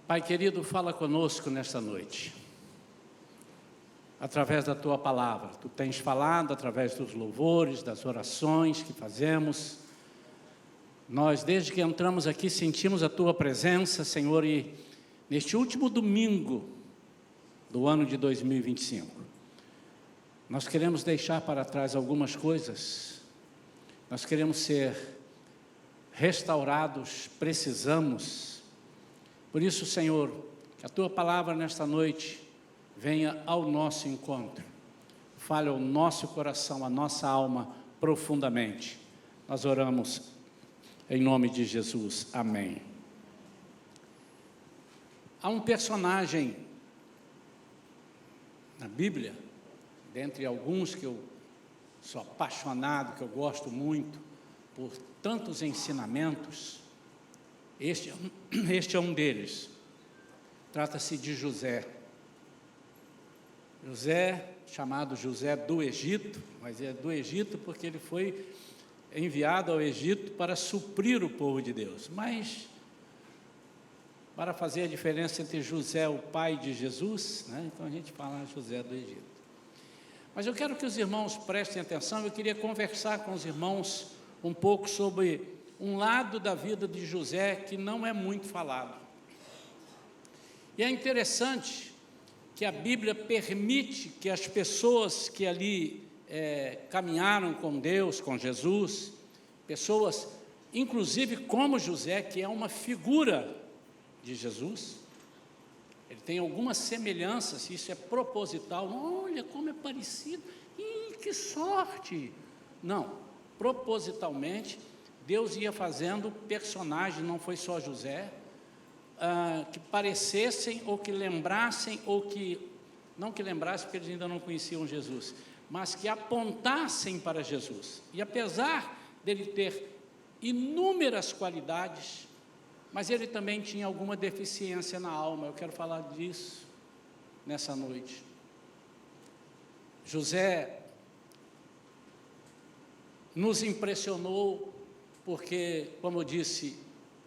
Pai querido, fala conosco nesta noite, através da Tua palavra. Tu tens falado através dos louvores, das orações que fazemos. Nós, desde que entramos aqui, sentimos a Tua presença, Senhor, e neste último domingo do ano de 2025, nós queremos deixar para trás algumas coisas, nós queremos ser restaurados, precisamos. Por isso, Senhor, que a Tua palavra nesta noite venha ao nosso encontro, fale ao nosso coração, à nossa alma profundamente. Nós oramos em nome de Jesus, amém. Há um personagem na Bíblia, dentre alguns que eu sou apaixonado, que eu gosto muito, por tantos ensinamentos. Este é um deles. Trata-se de José. José, chamado José do Egito, mas é do Egito porque ele foi enviado ao Egito para suprir o povo de Deus. Mas, para fazer a diferença entre José, o pai de Jesus, né? Então a gente fala José do Egito. Mas eu quero que os irmãos prestem atenção, eu queria conversar com os irmãos um pouco sobre um lado da vida de José que não é muito falado. E é interessante que a Bíblia permite que as pessoas que ali caminharam com Deus, com Jesus, pessoas, inclusive como José, que é uma figura de Jesus, ele tem algumas semelhanças, isso é proposital. Olha como é parecido, que sorte! Não, propositalmente, Deus ia fazendo personagens, não foi só José, que parecessem ou que lembrassem, ou que, não que lembrassem porque eles ainda não conheciam Jesus, mas que apontassem para Jesus. E apesar dele ter inúmeras qualidades, mas ele também tinha alguma deficiência na alma. Eu quero falar disso nessa noite. José nos impressionou porque, como eu disse,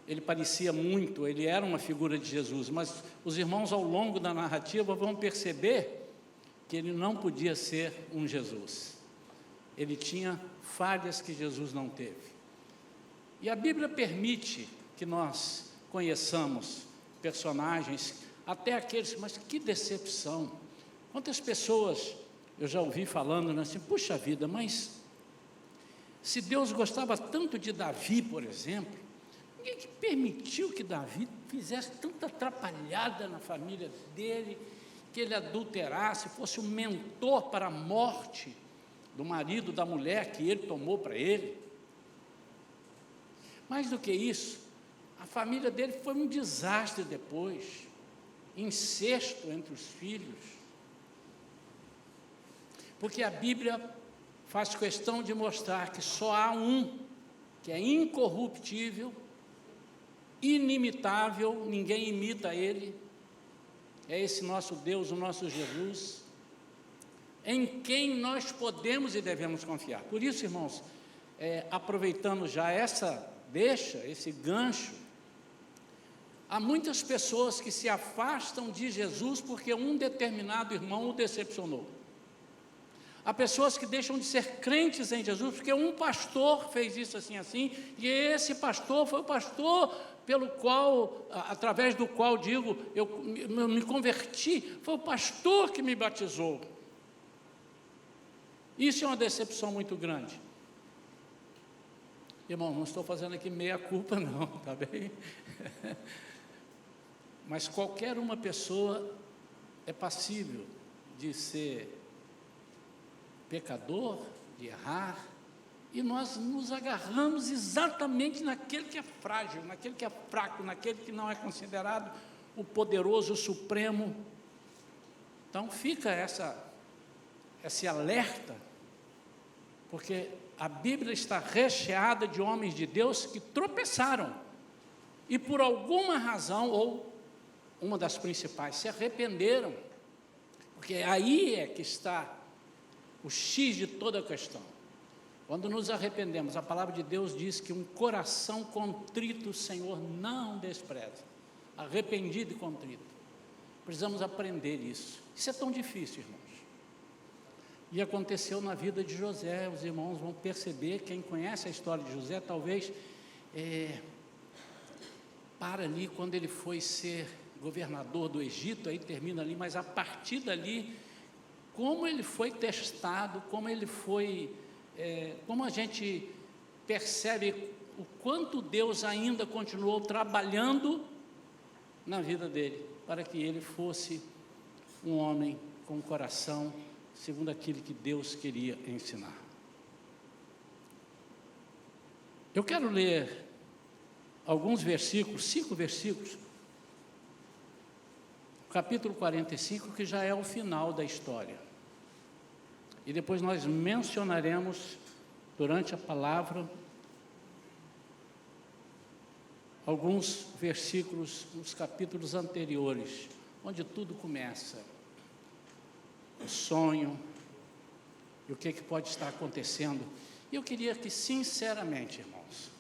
ele parecia muito, ele era uma figura de Jesus, mas os irmãos ao longo da narrativa vão perceber que ele não podia ser um Jesus. Ele tinha falhas que Jesus não teve. E a Bíblia permite que nós conheçamos personagens, até aqueles, mas que decepção. Quantas pessoas eu já ouvi falando assim, puxa vida, mas se Deus gostava tanto de Davi, por exemplo, ninguém que permitiu que Davi fizesse tanta atrapalhada na família dele, que ele adulterasse, fosse um mentor para a morte do marido, da mulher que ele tomou para ele. Mais do que isso, a família dele foi um desastre depois, incesto entre os filhos, porque a Bíblia faz questão de mostrar que só há um que é incorruptível, inimitável, ninguém imita ele, é esse nosso Deus, o nosso Jesus, em quem nós podemos e devemos confiar. Por isso, irmãos, aproveitando já esse gancho, há muitas pessoas que se afastam de Jesus porque um determinado irmão o decepcionou. Há pessoas que deixam de ser crentes em Jesus porque um pastor fez isso assim, e esse pastor foi o pastor pelo qual, através do qual digo, eu me converti, foi o pastor que me batizou. Isso é uma decepção muito grande. Irmão, não estou fazendo aqui meia culpa não, tá bem? Mas qualquer uma pessoa é passível de ser pecador, de errar, e nós nos agarramos exatamente naquele que é frágil, naquele que é fraco, naquele que não é considerado o poderoso, o supremo. Então fica esse alerta, porque a Bíblia está recheada de homens de Deus que tropeçaram, e por alguma razão, ou uma das principais, se arrependeram, porque aí é que está o X de toda a questão. Quando nos arrependemos, a palavra de Deus diz que um coração contrito o Senhor não despreza. arrependido e contrito. Precisamos aprender isso. Isso é tão difícil, irmãos. E aconteceu na vida de José. Os irmãos vão perceber, quem conhece a história de José, talvez para ali quando ele foi ser governador do Egito, aí termina ali, mas a partir dali, como ele foi testado, como ele foi, como a gente percebe o quanto Deus ainda continuou trabalhando na vida dele, para que ele fosse um homem com o coração segundo aquilo que Deus queria ensinar. Eu quero ler alguns versículos, 5 versículos, capítulo 45, que já é o final da história. E depois nós mencionaremos, durante a palavra, alguns versículos nos capítulos anteriores, onde tudo começa. O sonho, e o que pode estar acontecendo. E eu queria que, sinceramente, irmãos,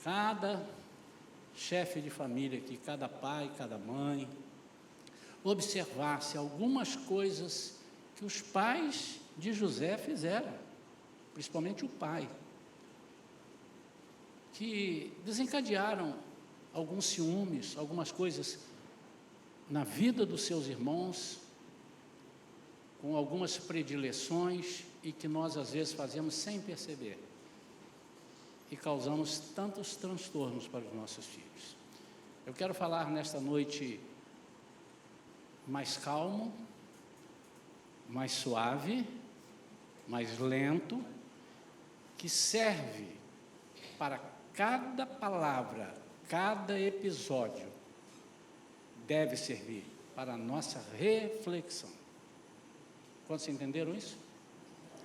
cada chefe de família aqui, cada pai, cada mãe, observasse algumas coisas que os pais de José fizeram, principalmente o pai, que desencadearam alguns ciúmes, algumas coisas na vida dos seus irmãos, com algumas predileções e que nós às vezes fazemos sem perceber e causamos tantos transtornos para os nossos filhos. Eu quero falar nesta noite mais calmo, mais suave, mais lento, que serve para cada palavra, cada episódio deve servir para a nossa reflexão. Quantos entenderam isso?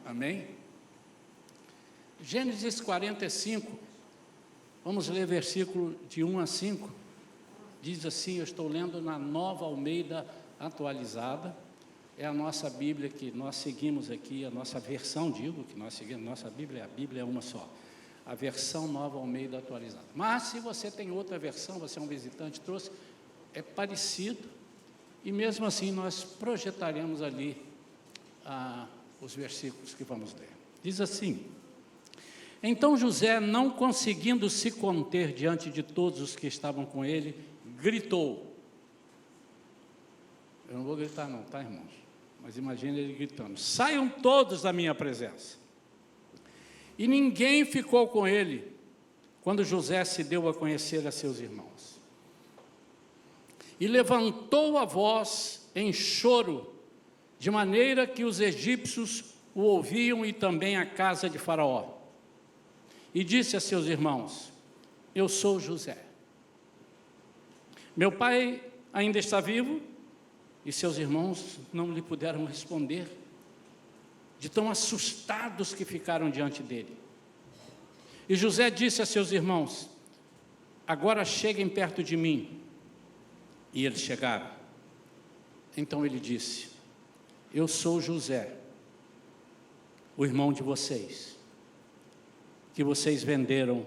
Amém? Gênesis 45, vamos ler versículo de 1 a 5, diz assim, eu estou lendo na Nova Almeida Atualizada, é a nossa Bíblia que nós seguimos aqui, a nossa versão, digo, que nós seguimos, nossa Bíblia, a Bíblia é uma só, a versão Nova Almeida Atualizada. Mas se você tem outra versão, você é um visitante, trouxe, é parecido, e mesmo assim nós projetaremos ali os versículos que vamos ler. Diz assim: então José, não conseguindo se conter diante de todos os que estavam com ele, gritou. Eu não vou gritar não, tá, irmãos? Mas imagine ele gritando: saiam todos da minha presença. E ninguém ficou com ele quando José se deu a conhecer a seus irmãos. E levantou a voz em choro, de maneira que os egípcios o ouviam e também a casa de Faraó. E disse a seus irmãos: eu sou José. Meu pai ainda está vivo? E seus irmãos não lhe puderam responder, de tão assustados que ficaram diante dele. E José disse a seus irmãos: agora cheguem perto de mim. E eles chegaram. Então ele disse: eu sou José, o irmão de vocês, que vocês venderam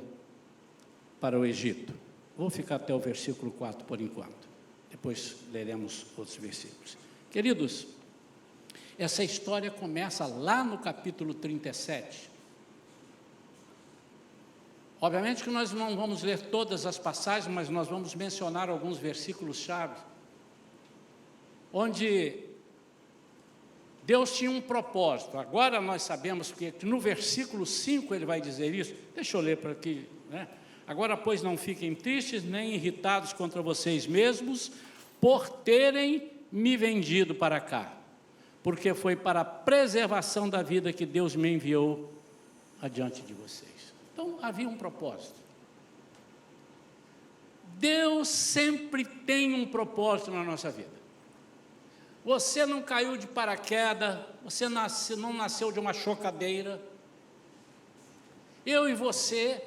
para o Egito. Vou ficar até o versículo 4 por enquanto, depois leremos outros versículos. Queridos, essa história começa lá no capítulo 37. Obviamente que nós não vamos ler todas as passagens, mas nós vamos mencionar alguns versículos-chave, onde Deus tinha um propósito. Agora nós sabemos que no versículo 5 ele vai dizer isso. Deixa eu ler para aqui, né? Agora, pois, não fiquem tristes nem irritados contra vocês mesmos, por terem me vendido para cá, porque foi para a preservação da vida que Deus me enviou adiante de vocês. Então, havia um propósito. Deus sempre tem um propósito na nossa vida. Você não caiu de paraquedas, você não nasceu de uma chocadeira. Eu e você,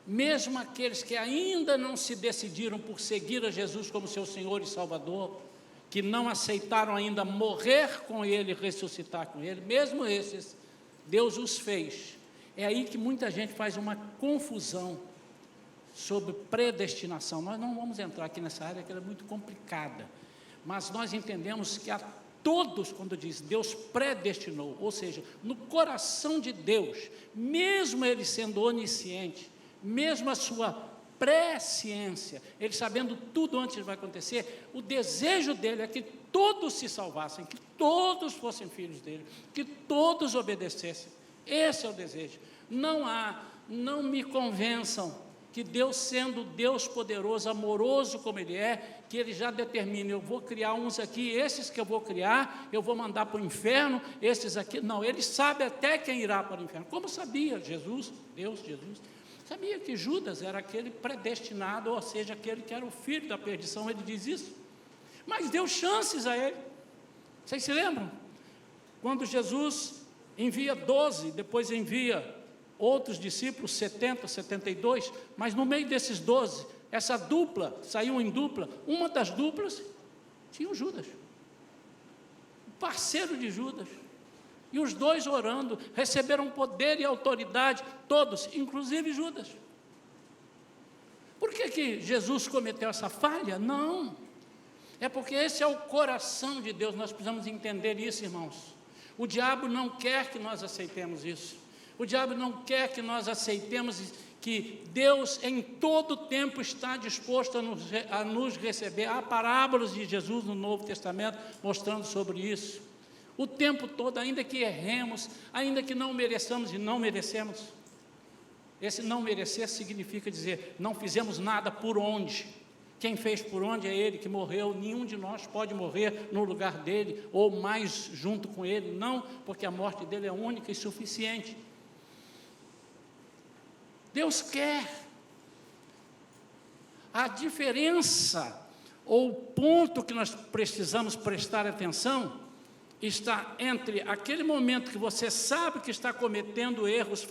mesmo aqueles que ainda não se decidiram por seguir a Jesus como seu Senhor e Salvador, que não aceitaram ainda morrer com Ele, ressuscitar com Ele, mesmo esses, Deus os fez. É aí que muita gente faz uma confusão. sobre predestinação. Nós não vamos entrar aqui nessa área, que ela é muito complicada, mas nós entendemos que a todos, quando diz Deus predestinou, ou seja, no coração de Deus, mesmo Ele sendo onisciente, mesmo a sua presciência, Ele sabendo tudo antes que vai acontecer, o desejo dEle é que todos se salvassem, que todos fossem filhos dEle, que todos obedecessem. Esse é o desejo. Não me convençam que Deus, sendo Deus poderoso, amoroso como Ele é, que Ele já determina, eu vou criar uns aqui, esses que eu vou criar, eu vou mandar para o inferno, esses aqui, não, Ele sabe até quem irá para o inferno. Como sabia Jesus, Deus, Jesus, sabia que Judas era aquele predestinado, ou seja, aquele que era o filho da perdição, Ele diz isso, mas deu chances a ele. Vocês se lembram? Quando Jesus envia 12, depois envia outros discípulos, 70, 72, mas no meio desses 12, essa dupla, saiu em dupla, uma das duplas tinha o Judas, o parceiro de Judas, e os dois orando, receberam poder e autoridade, todos, inclusive Judas. Por que Jesus cometeu essa falha? Não, é porque esse é o coração de Deus, nós precisamos entender isso, irmãos. O diabo não quer que nós aceitemos isso. O diabo não quer que nós aceitemos que Deus em todo tempo está disposto a nos receber. Há parábolas de Jesus no Novo Testamento mostrando sobre isso. O tempo todo, ainda que erremos, ainda que não mereçamos e não merecemos. Esse não merecer significa dizer, não fizemos nada por onde. Quem fez por onde é Ele que morreu, nenhum de nós pode morrer no lugar dEle, ou mais junto com Ele, não, porque a morte dEle é única e suficiente. Deus quer. A diferença, ou o ponto que nós precisamos prestar atenção, está entre aquele momento que você sabe que está cometendo erros,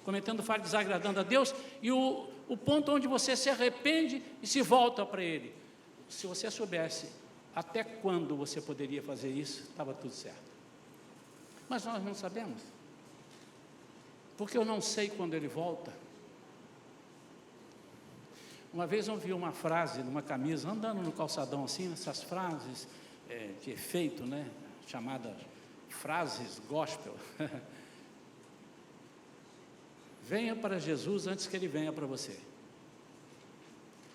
cometendo falhas, desagradando a Deus, e o ponto onde você se arrepende e se volta para Ele. Se você soubesse até quando você poderia fazer isso, estava tudo certo. Mas nós não sabemos. Porque eu não sei quando Ele volta. Uma vez eu vi uma frase numa camisa, andando no calçadão assim, essas frases de efeito, né, chamadas frases gospel. Venha para Jesus antes que Ele venha para você.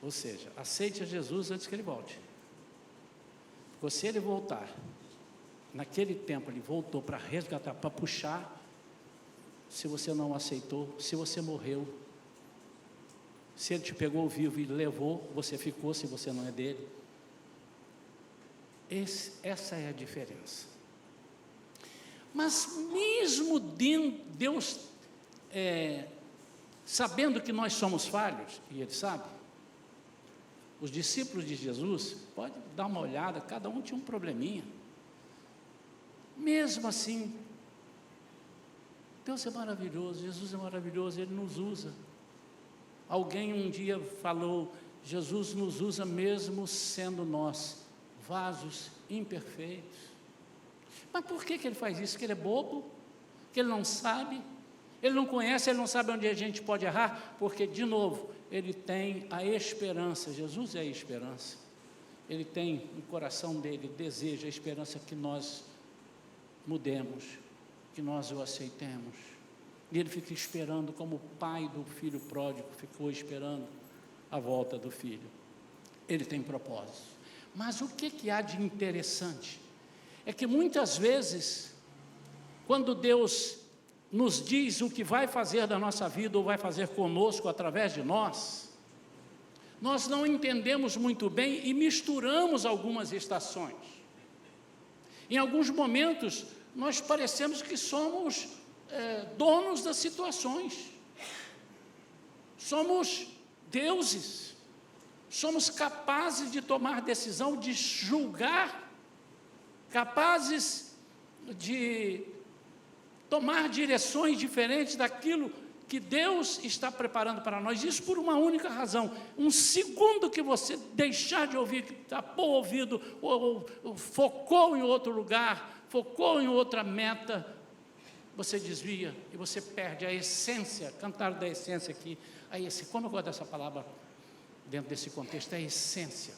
Ou seja, aceite a Jesus antes que Ele volte. Porque se Ele voltar, naquele tempo Ele voltou para resgatar, para puxar. Se você não aceitou, se você morreu, se Ele te pegou vivo e levou, você ficou, se você não é dele. Essa é a diferença. Mas mesmo Deus, sabendo que nós somos falhos, e Ele sabe, os discípulos de Jesus, pode dar uma olhada, cada um tinha um probleminha. Mesmo assim, Deus é maravilhoso, Jesus é maravilhoso, Ele nos usa. Alguém um dia falou, Jesus nos usa mesmo sendo nós vasos imperfeitos. Mas por que Ele faz isso? Que Ele é bobo? Que Ele não sabe? Ele não conhece, Ele não sabe onde a gente pode errar? Porque, de novo, Ele tem a esperança, Jesus é a esperança. Ele tem no coração dele, deseja a esperança que nós mudemos, que nós o aceitemos. E Ele fica esperando, como o pai do filho pródigo ficou esperando a volta do filho. Ele tem propósito. Mas o que há de interessante? É que muitas vezes, quando Deus nos diz o que vai fazer da nossa vida, ou vai fazer conosco através de nós, nós não entendemos muito bem e misturamos algumas estações. Em alguns momentos, nós parecemos que somos donos das situações, somos deuses, somos capazes de tomar decisão, de julgar, capazes de tomar direções diferentes daquilo que Deus está preparando para nós, isso por uma única razão: um segundo que você deixar de ouvir, que tapou o ouvido, ou focou em outro lugar, focou em outra meta, você desvia e você perde a essência. Cantaram da essência aqui. Como eu gosto dessa palavra dentro desse contexto, é a essência.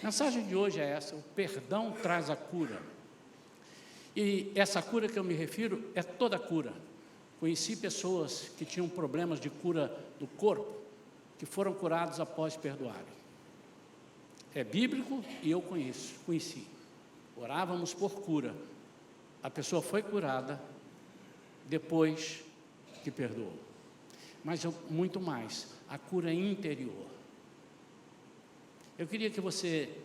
A mensagem de hoje é essa: o perdão traz a cura. E essa cura que eu me refiro é toda a cura. Conheci pessoas que tinham problemas de cura do corpo, que foram curados após perdoarem. É bíblico e eu conheci. Orávamos por cura. A pessoa foi curada depois que perdoou. Mas muito mais, a cura interior. Eu queria que você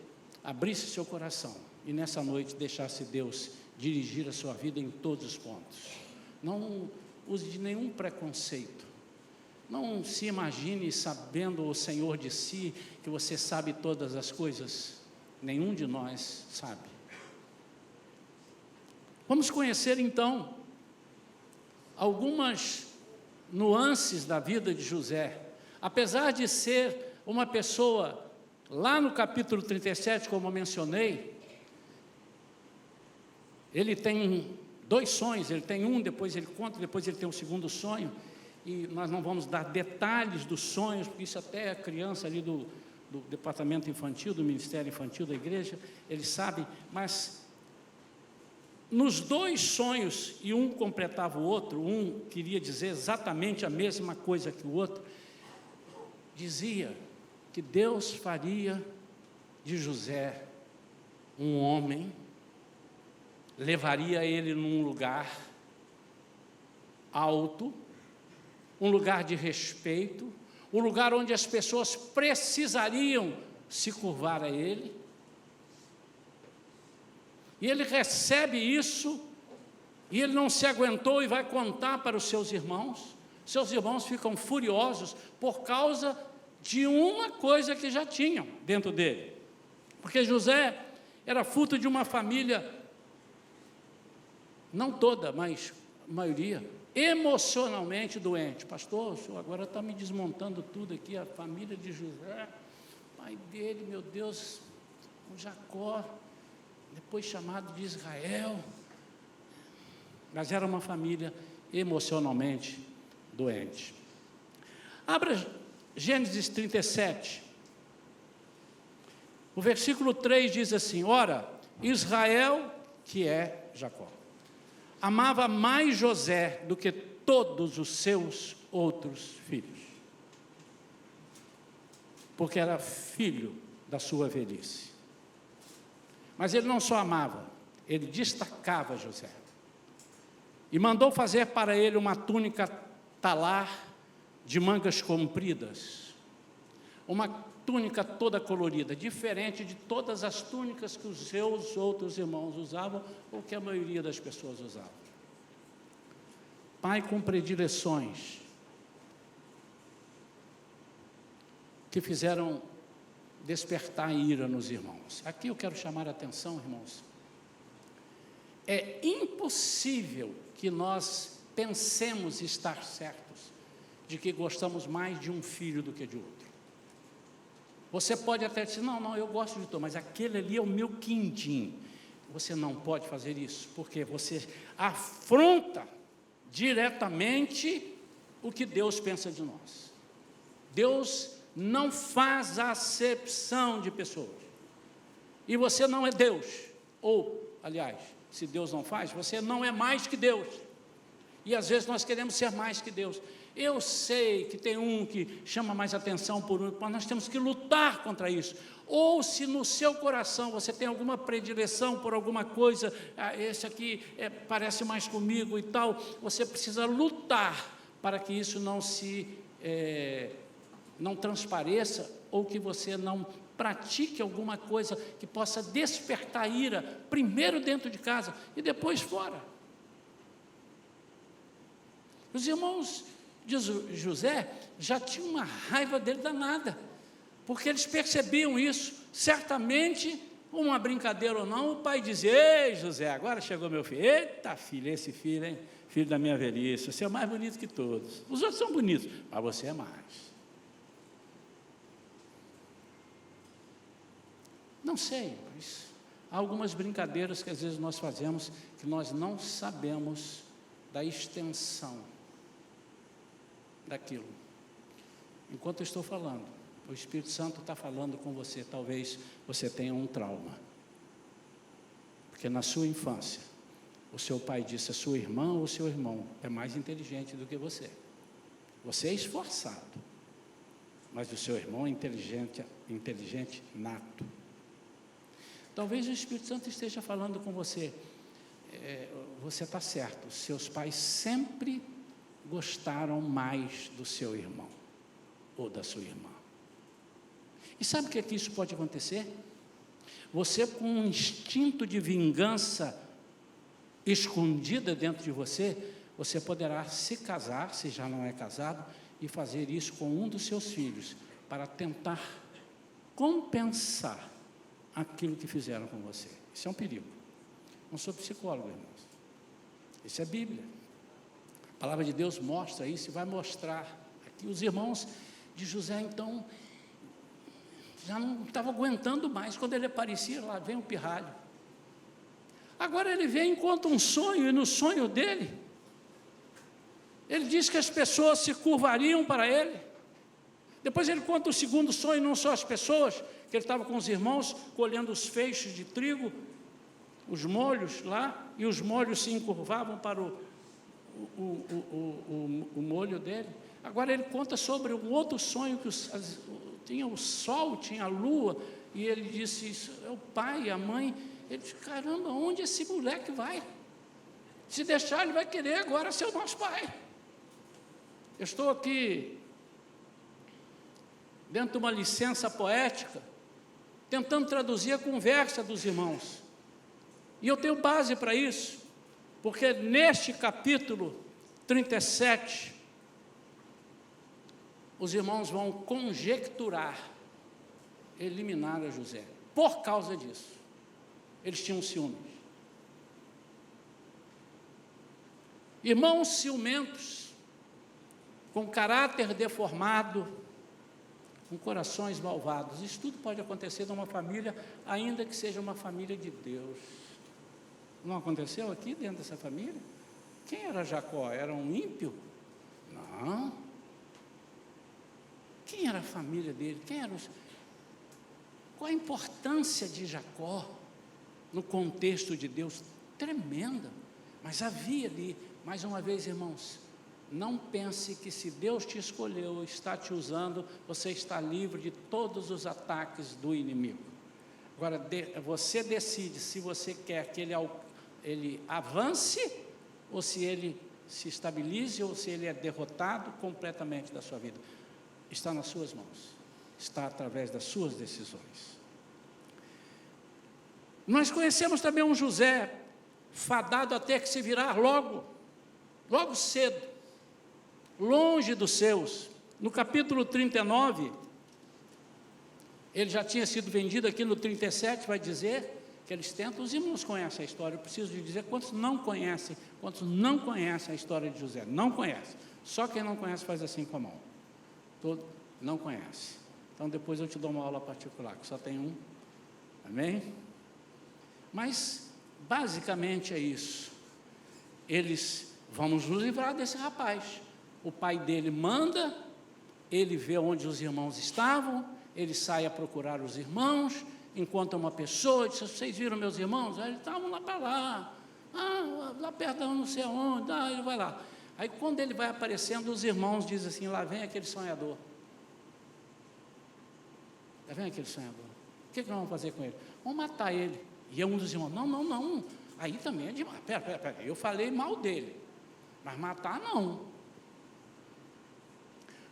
abrisse seu coração e nessa noite deixasse Deus dirigir a sua vida em todos os pontos. Não use de nenhum preconceito. Não se imagine sabendo o Senhor de si, que você sabe todas as coisas. Nenhum de nós sabe. Vamos conhecer então algumas nuances da vida de José. Apesar de ser uma pessoa, lá no capítulo 37, como eu mencionei, ele tem 2 sonhos, ele tem um, depois ele conta, depois ele tem um segundo sonho, e nós não vamos dar detalhes dos sonhos, porque isso até a criança ali do departamento infantil, do ministério infantil da igreja, ele sabe, mas nos 2 sonhos, e um completava o outro, um queria dizer exatamente a mesma coisa que o outro, dizia que Deus faria de José um homem, levaria ele num lugar alto, um lugar de respeito, um lugar onde as pessoas precisariam se curvar a ele. E ele recebe isso, e ele não se aguentou e vai contar para os seus irmãos. Seus irmãos ficam furiosos por causa de uma coisa que já tinham dentro dele. Porque José era fruto de uma família, não toda, mas a maioria, emocionalmente doente. Pastor, o senhor agora está me desmontando tudo aqui, a família de José, pai dele, meu Deus, o Jacó, depois chamado de Israel, mas era uma família emocionalmente doente. Abra Gênesis 37, o versículo 3 diz assim: ora, Israel, que é Jacó, amava mais José do que todos os seus outros filhos, porque era filho da sua velhice. Mas ele não só amava, ele destacava José. E mandou fazer para ele uma túnica talar de mangas compridas, uma túnica toda colorida, diferente de todas as túnicas que os seus outros irmãos usavam, ou que a maioria das pessoas usavam. Pai com predileções, que fizeram despertar ira nos irmãos. Aqui eu quero chamar a atenção, irmãos. É impossível que nós pensemos estar certos de que gostamos mais de um filho do que de outro. Você pode até dizer, não, eu gosto de todos, mas aquele ali é o meu quindim. Você não pode fazer isso, porque você afronta diretamente o que Deus pensa de nós. Deus não faz acepção de pessoas. E você não é Deus. Ou, aliás, se Deus não faz, você não é mais que Deus. E às vezes nós queremos ser mais que Deus. Eu sei que tem um que chama mais atenção por um, mas nós temos que lutar contra isso. Ou se no seu coração você tem alguma predileção por alguma coisa, esse aqui parece mais comigo e tal, você precisa lutar para que isso não transpareça, ou que você não pratique alguma coisa que possa despertar ira, primeiro dentro de casa e depois fora. Os irmãos de José já tinham uma raiva dele danada, porque eles percebiam isso. Certamente, uma brincadeira ou não, o pai dizia: ei José, agora chegou meu filho. Eita filho, esse filho, hein? Filho da minha velhice, você é o mais bonito que todos. Os outros são bonitos, mas você é mais. Não sei, mas há algumas brincadeiras que às vezes nós fazemos que nós não sabemos da extensão daquilo. Enquanto eu estou falando, o Espírito Santo está falando com você. Talvez você tenha um trauma, porque na sua infância o seu pai disse: a sua irmã ou o seu irmão é mais inteligente do que você. Você é esforçado, mas o seu irmão é inteligente nato. Talvez o Espírito Santo esteja falando com você: você está certo, seus pais sempre gostaram mais do seu irmão ou da sua irmã. E sabe o que é que isso pode acontecer? Você, com um instinto de vingança escondida dentro de você, você poderá se casar, se já não é casado, e fazer isso com um dos seus filhos, para tentar compensar aquilo que fizeram com você. Isso é um perigo. Não sou psicólogo, irmãos. Isso é Bíblia. A palavra de Deus mostra isso e vai mostrar aqui. Os irmãos de José, então, já não estavam aguentando mais. Quando ele aparecia, lá vem um pirralho. Agora ele vem e encontra um sonho, e no sonho dele, ele diz que as pessoas se curvariam para ele. Depois ele conta o segundo sonho, não só as pessoas, que ele estava com os irmãos colhendo os feixes de trigo, os molhos lá, e os molhos se encurvavam para o molho dele. Agora ele conta sobre um outro sonho, que tinha o sol, tinha a lua, e ele disse: isso é o pai, a mãe. Ele disse: caramba, onde esse moleque vai? Se deixar, ele vai querer agora ser o nosso pai. Eu estou aqui, dentro de uma licença poética, tentando traduzir a conversa dos irmãos. E eu tenho base para isso, porque neste capítulo 37, os irmãos vão conjecturar, eliminar a José, por causa disso. Eles tinham ciúmes. Irmãos ciumentos, com caráter deformado, com corações malvados. Isso tudo pode acontecer numa família, ainda que seja uma família de Deus. Não aconteceu aqui dentro dessa família? Quem era Jacó? Era um ímpio? Não. Quem era a família dele? Qual a importância de Jacó no contexto de Deus? Tremenda. Mas havia ali, mais uma vez, irmãos, não pense que se Deus te escolheu, está te usando, você está livre de todos os ataques do inimigo. Agora, você decide se você quer que ele avance, ou se ele se estabilize, ou se ele é derrotado completamente da sua vida. Está nas suas mãos, está através das suas decisões. Nós conhecemos também um José, fadado a ter que se virar logo cedo, longe dos seus. No capítulo 39, ele já tinha sido vendido. Aqui no 37 vai dizer que eles tentam. Os irmãos conhecem a história, eu preciso de dizer quantos não conhecem a história de José. Não conhecem, só quem não conhece faz assim com a mão. Todo não conhece. Então depois eu te dou uma aula particular, que só tem um. Amém? Mas basicamente é isso. Vamos nos livrar desse rapaz. O pai dele manda, ele vê onde os irmãos estavam, ele sai a procurar os irmãos, encontra uma pessoa, diz: vocês viram meus irmãos? Eles estavam lá para lá, lá perto de não sei aonde, ele vai lá. Aí quando ele vai aparecendo, os irmãos dizem assim: lá vem aquele sonhador. Lá vem aquele sonhador. O que nós vamos fazer com ele? Vamos matar ele. E um dos irmãos: não, aí também é demais. Pera, eu falei mal dele, mas matar não.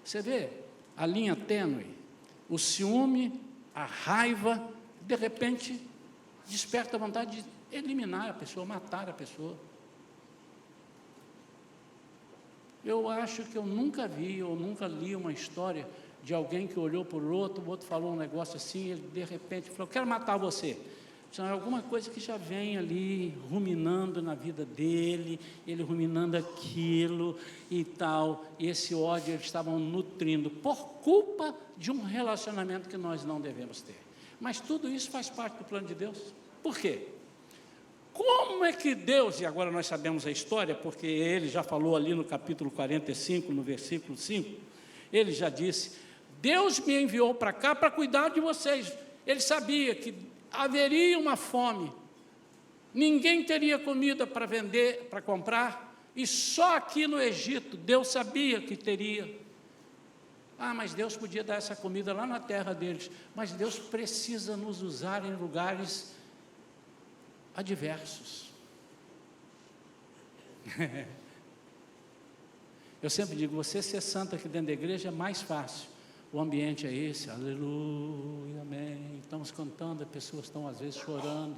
Você vê a linha tênue, o ciúme, a raiva, de repente desperta a vontade de eliminar a pessoa, matar a pessoa. Eu acho que eu nunca vi ou nunca li uma história de alguém que olhou para o outro falou um negócio assim, ele de repente falou: quero matar você. Então, é alguma coisa que já vem ali ruminando na vida dele, ele ruminando aquilo e tal, e esse ódio eles estavam nutrindo por culpa de um relacionamento que nós não devemos ter. Mas tudo isso faz parte do plano de Deus. Por quê? Como é que Deus, e agora nós sabemos a história, porque ele já falou ali no capítulo 45, no versículo 5, ele já disse: Deus me enviou para cá para cuidar de vocês. Ele sabia que haveria uma fome, ninguém teria comida para vender, para comprar, e só aqui no Egito, Deus sabia que teria. Mas Deus podia dar essa comida lá na terra deles, mas Deus precisa nos usar em lugares adversos. Eu sempre digo, você ser santo aqui dentro da igreja é mais fácil, o ambiente é esse, aleluia, amém, estamos cantando, as pessoas estão às vezes chorando,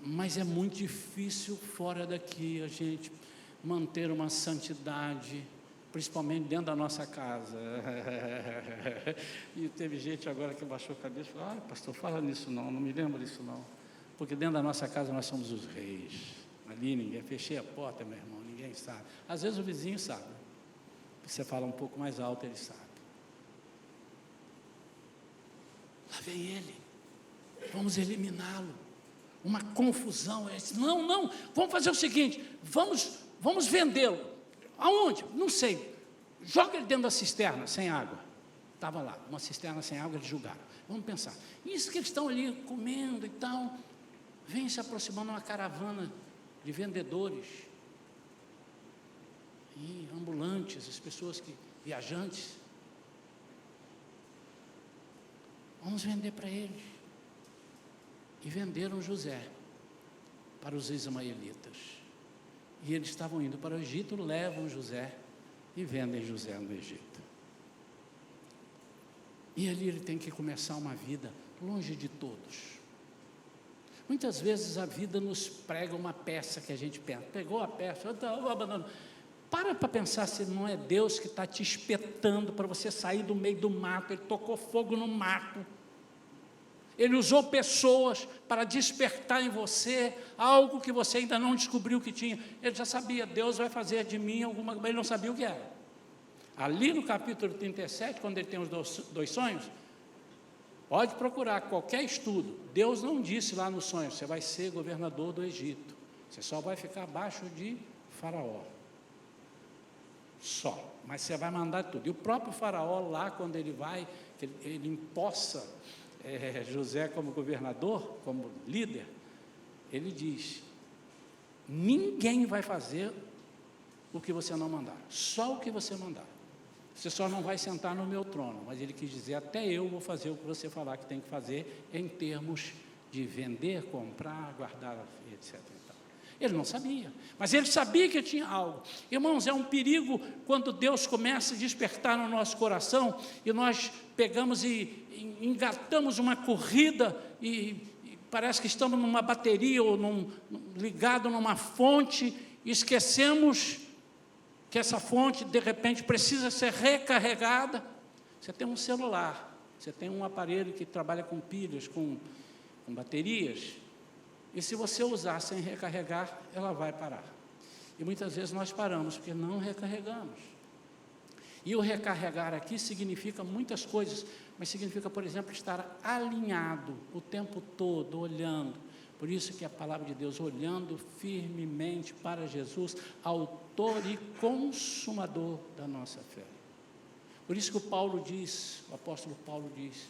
mas é muito difícil fora daqui a gente manter uma santidade, principalmente dentro da nossa casa. E teve gente agora que baixou a cabeça e falou: pastor, fala nisso não me lembro disso não, porque dentro da nossa casa nós somos os reis, ali ninguém, fechei a porta, meu irmão, ninguém sabe, às vezes o vizinho sabe, você fala um pouco mais alto, ele sabe. Lá vem ele, vamos eliminá-lo, uma confusão, ele disse: não, vamos fazer o seguinte, vamos vendê-lo. Aonde? Não sei. Joga ele dentro da cisterna, sem água. Estava lá, uma cisterna sem água, eles julgaram. Vamos pensar. Isso que eles estão ali comendo e tal. Vem se aproximando uma caravana de vendedores e ambulantes, as pessoas viajantes. Vamos vender para eles. E venderam José para os ismaelitas. E eles estavam indo para o Egito, levam José e vendem José no Egito. E ali ele tem que começar uma vida longe de todos. Muitas vezes a vida nos prega uma peça que a gente pensa, pegou a peça, eu abandono. Para pensar se não é Deus que está te espetando para você sair do meio do mato. Ele tocou fogo no mato. Ele usou pessoas para despertar em você algo que você ainda não descobriu que tinha. Ele já sabia, Deus vai fazer de mim alguma coisa, ele não sabia o que era. Ali no capítulo 37, quando ele tem os dois sonhos, pode procurar qualquer estudo. Deus não disse lá no sonho: você vai ser governador do Egito, você só vai ficar abaixo de Faraó. Só, mas você vai mandar tudo. E o próprio Faraó lá, quando ele vai, ele empossa José como governador, como líder, ele diz: ninguém vai fazer o que você não mandar, só o que você mandar. Você só não vai sentar no meu trono. Mas ele quis dizer: até eu vou fazer o que você falar que tem que fazer, em termos de vender, comprar, guardar, etc. Ele não sabia, mas ele sabia que tinha algo. Irmãos, é um perigo quando Deus começa a despertar no nosso coração e nós pegamos e engatamos uma corrida e parece que estamos numa bateria ou ligado numa fonte, e esquecemos que essa fonte de repente precisa ser recarregada. Você tem um celular, você tem um aparelho que trabalha com pilhas, com baterias, e se você usar sem recarregar, ela vai parar. E muitas vezes nós paramos porque não recarregamos. E o recarregar aqui significa muitas coisas, mas significa, por exemplo, estar alinhado o tempo todo, olhando. Por isso que a palavra de Deus, olhando firmemente para Jesus, autor e consumador da nossa fé. Por isso que o apóstolo Paulo diz,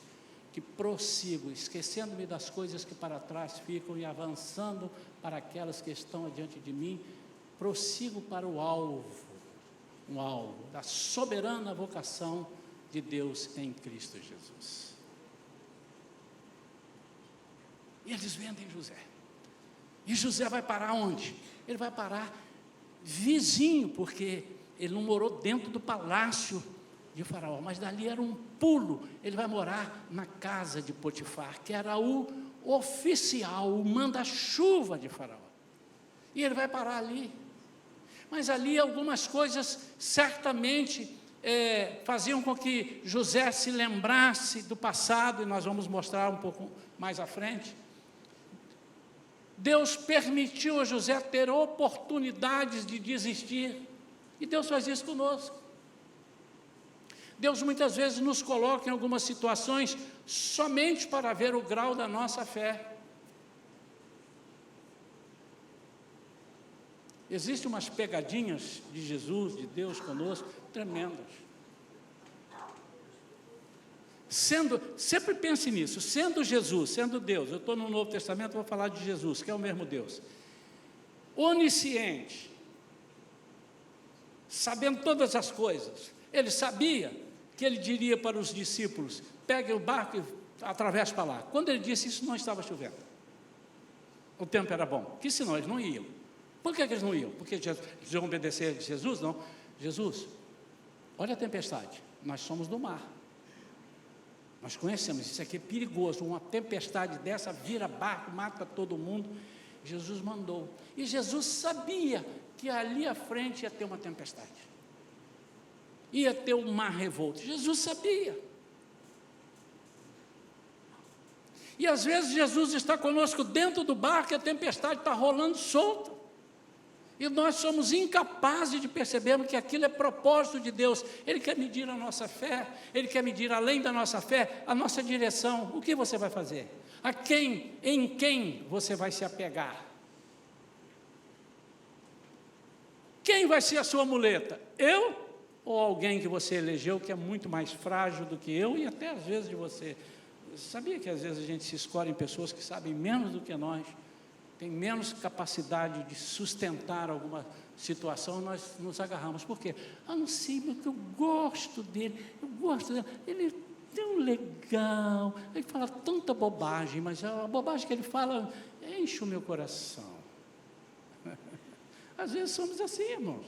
que prossigo, esquecendo-me das coisas que para trás ficam e avançando para aquelas que estão adiante de mim, prossigo para o alvo da soberana vocação de Deus em Cristo Jesus. E eles vendem José. E José vai parar onde? Ele vai parar vizinho, porque ele não morou dentro do palácio de Faraó, mas dali era um pulo. Ele vai morar na casa de Potifar, que era o oficial, o manda-chuva de Faraó. E ele vai parar ali. Mas ali algumas coisas certamente faziam com que José se lembrasse do passado, e nós vamos mostrar um pouco mais à frente. Deus permitiu a José ter oportunidades de desistir, e Deus faz isso conosco. Deus muitas vezes nos coloca em algumas situações somente para ver o grau da nossa fé. Existem umas pegadinhas de Jesus, de Deus conosco, tremendas. Sempre pense nisso, sendo Jesus, sendo Deus, eu estou no Novo Testamento, vou falar de Jesus, que é o mesmo Deus, onisciente, sabendo todas as coisas. Ele sabia que ele diria para os discípulos: pegue o barco e atravesse para lá. Quando ele disse isso, não estava chovendo, o tempo era bom, que senão eles não iam. Por que eles não iam? Porque eles iam obedecer a Jesus? Não. Jesus, olha a tempestade, nós somos do mar, nós conhecemos, isso aqui é perigoso, uma tempestade dessa vira barco, mata todo mundo. Jesus mandou, e Jesus sabia que ali à frente ia ter uma tempestade, ia ter um mar revolto. Jesus sabia. E às vezes Jesus está conosco dentro do barco e a tempestade está rolando solta, e nós somos incapazes de percebermos que aquilo é propósito de Deus. Ele quer medir a nossa fé, Ele quer medir além da nossa fé, a nossa direção. O que você vai fazer? Em quem você vai se apegar? Quem vai ser a sua muleta? Eu ou alguém que você elegeu que é muito mais frágil do que eu e até às vezes de você? Sabia que às vezes a gente se escolhe em pessoas que sabem menos do que nós, tem menos capacidade de sustentar alguma situação, nós nos agarramos. Por quê? Não sei, porque eu gosto dele, ele é tão legal, ele fala tanta bobagem, mas a bobagem que ele fala enche o meu coração. Às vezes somos assim, irmãos,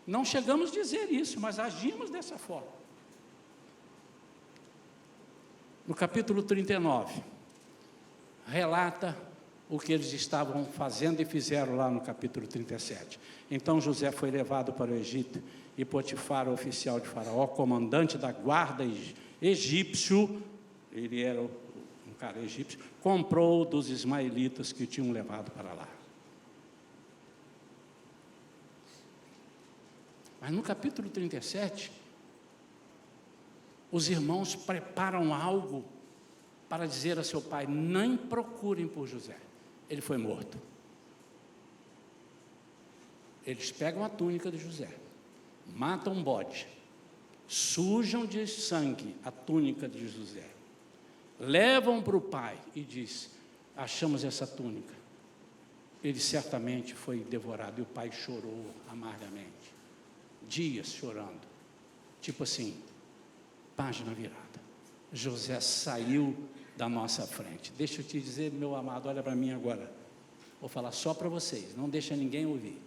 não chegamos a dizer isso, mas agimos dessa forma. No capítulo 39, relata o que eles estavam fazendo e fizeram lá no capítulo 37. Então José foi levado para o Egito, e Potifar, oficial de Faraó, comandante da guarda egípcio, ele era um cara egípcio, comprou dos ismaelitas que o tinham levado para lá. Mas no capítulo 37, os irmãos preparam algo para dizer a seu pai: nem procurem por José, ele foi morto. Eles pegam a túnica de José, matam um bode, sujam de sangue a túnica de José, levam para o pai e diz: achamos essa túnica. Ele certamente foi devorado. E o pai chorou amargamente, dias chorando, tipo assim, página virada. José saiu da nossa frente. Deixa eu te dizer, meu amado, olha para mim agora, vou falar só para vocês, não deixa ninguém ouvir.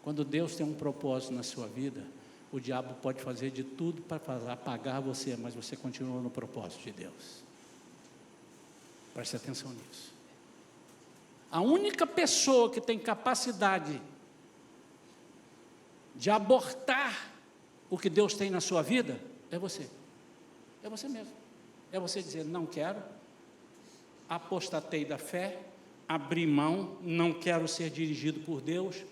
Quando Deus tem um propósito na sua vida, o diabo pode fazer de tudo para apagar você, mas você continua no propósito de Deus. Preste atenção nisso. A única pessoa que tem capacidade de abortar o que Deus tem na sua vida é você. É você mesmo. É você dizer: não quero, apostatei da fé, abri mão, não quero ser dirigido por Deus.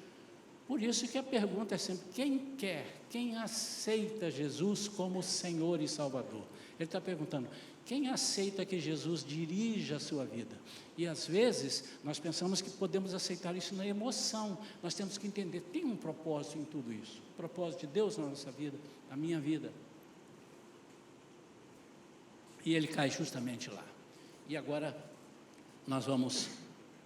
Por isso que a pergunta é sempre: quem quer, quem aceita Jesus como Senhor e Salvador? Ele está perguntando: quem aceita que Jesus dirija a sua vida? E às vezes nós pensamos que podemos aceitar isso na emoção. Nós temos que entender, tem um propósito em tudo isso, o propósito de Deus na nossa vida, na minha vida. E ele cai justamente lá. E agora nós vamos,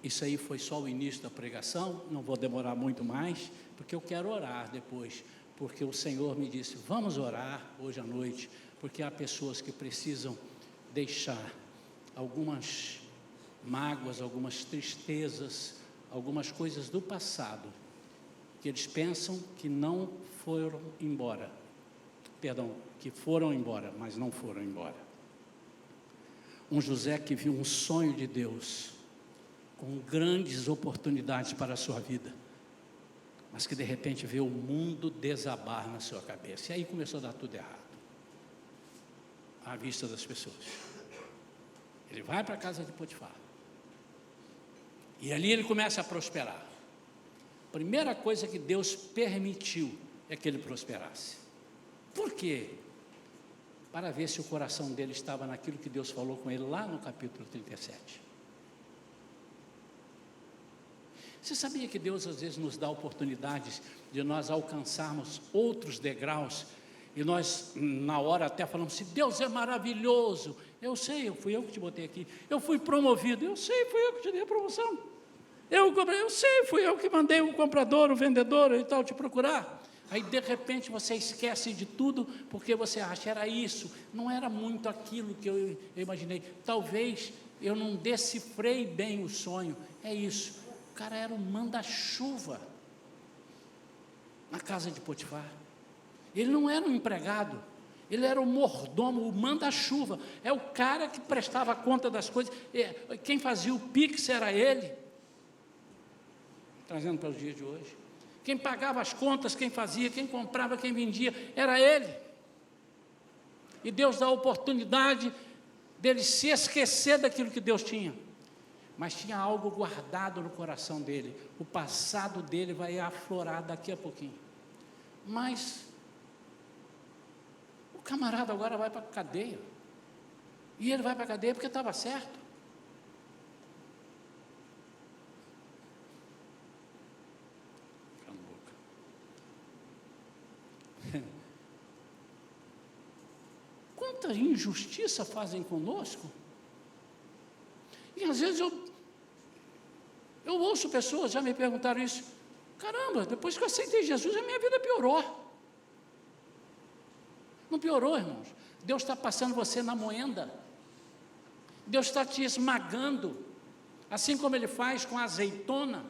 isso aí foi só o início da pregação, não vou demorar muito mais, porque eu quero orar depois, porque o Senhor me disse: vamos orar hoje à noite, porque há pessoas que precisam deixar algumas mágoas, algumas tristezas, algumas coisas do passado, que eles pensam que não foram embora, que foram embora, mas não foram embora. Um José que viu um sonho de Deus, com grandes oportunidades para a sua vida, mas que de repente vê o mundo desabar na sua cabeça, e aí começou a dar tudo errado, à vista das pessoas. Ele vai para a casa de Potifar, e ali ele começa a prosperar. Primeira coisa que Deus permitiu é que ele prosperasse. Por quê? Para ver se o coração dele estava naquilo que Deus falou com ele lá no capítulo 37. Você sabia que Deus às vezes nos dá oportunidades de nós alcançarmos outros degraus, e nós na hora até falamos assim, Deus é maravilhoso, eu sei, fui eu que te botei aqui, eu fui promovido, eu sei, fui eu que te dei a promoção, eu sei, fui eu que mandei o comprador, o vendedor e tal te procurar. Aí de repente você esquece de tudo, porque você acha, era isso, não era muito aquilo que eu imaginei, talvez eu não decifrei bem o sonho, é isso, o cara era um manda-chuva na casa de Potifar, ele não era um empregado, ele era o mordomo, o manda-chuva, é o cara que prestava conta das coisas, quem fazia o pix era ele, trazendo para os dias de hoje, quem pagava as contas, quem fazia, quem comprava, quem vendia, era ele, e Deus dá a oportunidade dele se esquecer daquilo que Deus tinha, mas tinha algo guardado no coração dele, o passado dele vai aflorar daqui a pouquinho, mas o camarada agora vai para a cadeia, e ele vai para a cadeia porque estava certo. Quanta injustiça fazem conosco, e às vezes eu ouço pessoas, já me perguntaram isso, caramba, depois que eu aceitei Jesus, a minha vida piorou. Não piorou, irmãos, Deus está passando você na moenda, Deus está te esmagando, assim como Ele faz com a azeitona,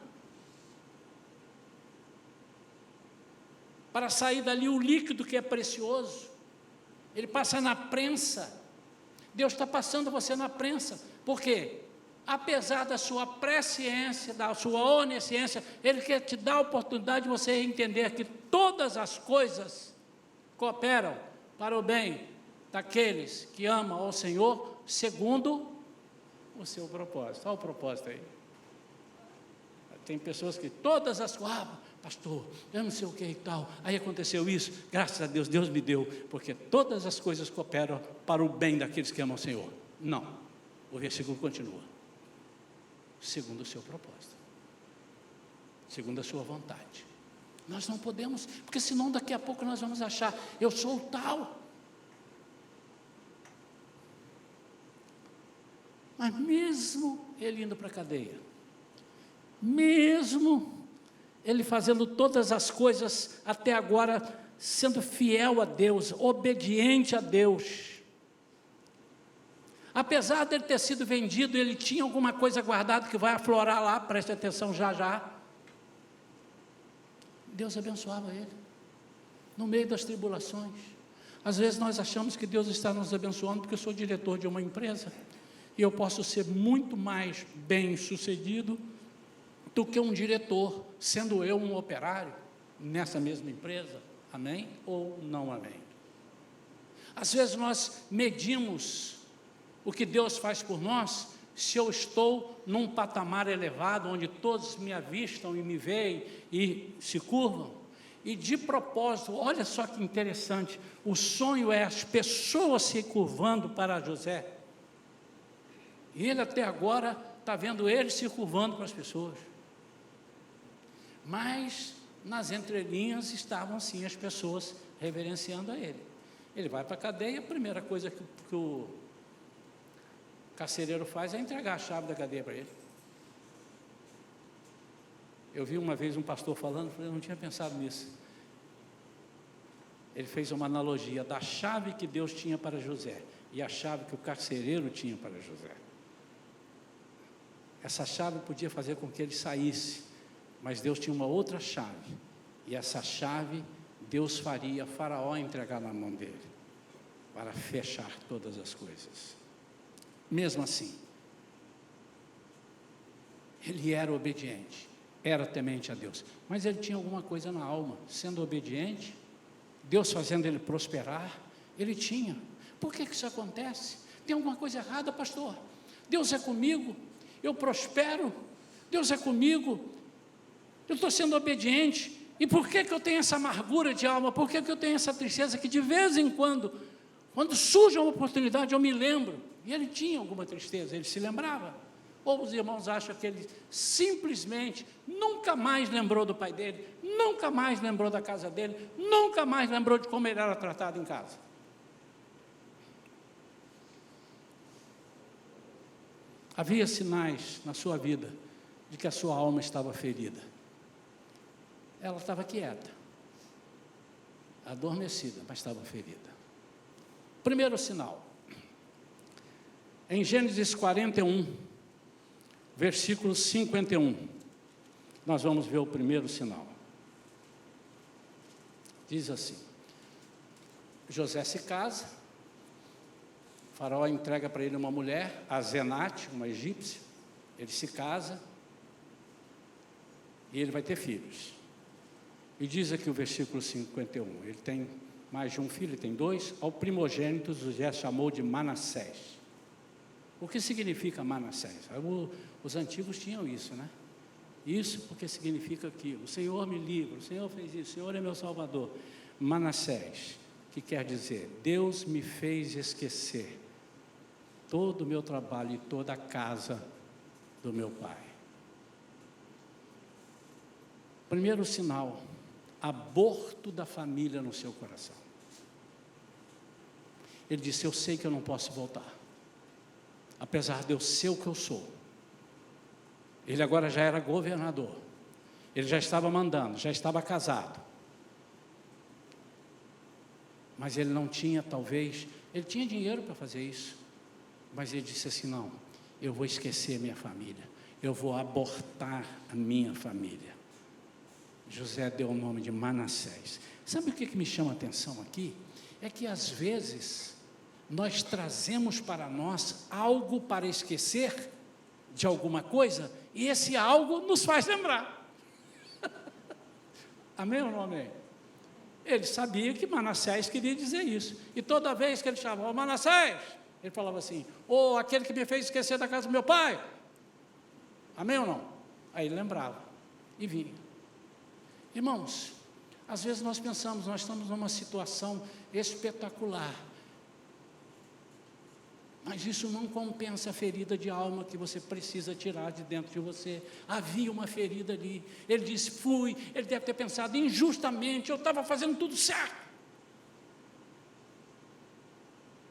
para sair dali o líquido que é precioso, Ele passa na prensa, Deus está passando você na prensa, por quê? Apesar da sua presciência, da sua onisciência, Ele quer te dar a oportunidade de você entender que todas as coisas cooperam para o bem daqueles que amam ao Senhor, segundo o seu propósito. Olha o propósito aí. Tem pessoas que todas as coisas, pastor, eu não sei o que e tal, aí aconteceu isso, graças a Deus, Deus me deu, porque todas as coisas cooperam para o bem daqueles que amam o Senhor. Não, o versículo continua, segundo o seu propósito, segundo a sua vontade. Nós não podemos, porque senão daqui a pouco nós vamos achar, eu sou o tal. Mas mesmo ele indo para a cadeia, mesmo ele fazendo todas as coisas até agora, sendo fiel a Deus, obediente a Deus, apesar dele ter sido vendido, ele tinha alguma coisa guardada que vai aflorar lá, preste atenção já já, Deus abençoava ele, no meio das tribulações. Às vezes nós achamos que Deus está nos abençoando porque eu sou diretor de uma empresa, e eu posso ser muito mais bem sucedido do que um diretor, sendo eu um operário nessa mesma empresa, amém ou não amém? Às vezes nós medimos o que Deus faz por nós, se eu estou num patamar elevado, onde todos me avistam e me veem e se curvam, e de propósito, olha só que interessante, o sonho é as pessoas se curvando para José, e ele até agora está vendo ele se curvando para as pessoas, mas nas entrelinhas estavam sim as pessoas reverenciando a ele. Ele vai para a cadeia, a primeira coisa que o carcereiro faz é entregar a chave da cadeia para ele. Eu vi uma vez um pastor falando, eu não tinha pensado nisso. Ele fez uma analogia da chave que Deus tinha para José e a chave que o carcereiro tinha para José. Essa chave podia fazer com que ele saísse, mas Deus tinha uma outra chave, e essa chave Deus faria Faraó entregar na mão dele, para fechar todas as coisas. Mesmo assim, ele era obediente, era temente a Deus, mas ele tinha alguma coisa na alma, sendo obediente, Deus fazendo ele prosperar, ele tinha. Por que isso acontece? Tem alguma coisa errada, pastor? Deus é comigo, eu prospero, Deus é comigo, eu estou sendo obediente, e por que eu tenho essa amargura de alma? Por que eu tenho essa tristeza que de vez em quando surge uma oportunidade, eu me lembro, e ele tinha alguma tristeza, ele se lembrava, Ou os irmãos acham que ele simplesmente nunca mais lembrou do pai dele, nunca mais lembrou da casa dele, nunca mais lembrou de como ele era tratado em casa? Havia sinais na sua vida de que a sua alma estava ferida. Ela estava quieta, adormecida, mas estava ferida. Primeiro sinal, em Gênesis 41, versículo 51, nós vamos ver o primeiro sinal. Diz assim: José se casa, Faraó entrega para ele uma mulher, a Zenate, uma egípcia, ele se casa, e ele vai ter filhos. E diz aqui o versículo 51, ele tem mais de um filho, ele tem dois. Ao primogênito José chamou de Manassés. O que significa Manassés? Os antigos tinham isso, né? Isso porque significa aquilo: o Senhor me livra, o Senhor fez isso, o Senhor é meu Salvador. Manassés, que quer dizer, Deus me fez esquecer todo o meu trabalho e toda a casa do meu pai. Primeiro sinal, aborto da família no seu coração. Ele disse: eu sei que eu não posso voltar, apesar de eu ser o que eu sou. Ele agora já era governador, ele já estava mandando, já estava casado, mas ele não tinha, talvez, ele tinha dinheiro para fazer isso, mas ele disse assim: não, eu vou esquecer minha família, eu vou abortar a minha família. José deu o nome de Manassés. Sabe o que me chama a atenção aqui? É que às vezes nós trazemos para nós algo para esquecer de alguma coisa, e esse algo nos faz lembrar. Amém ou não amém? Ele sabia que Manassés queria dizer isso, e toda vez que ele chamava Manassés, ele falava assim: ô, aquele que me fez esquecer da casa do meu pai. Amém ou não? Aí ele lembrava e vinha. Irmãos, às vezes nós pensamos, nós estamos numa situação espetacular, mas isso não compensa a ferida de alma que você precisa tirar de dentro de você. Havia uma ferida ali. Ele disse: fui. Ele deve ter pensado: injustamente, eu estava fazendo tudo certo.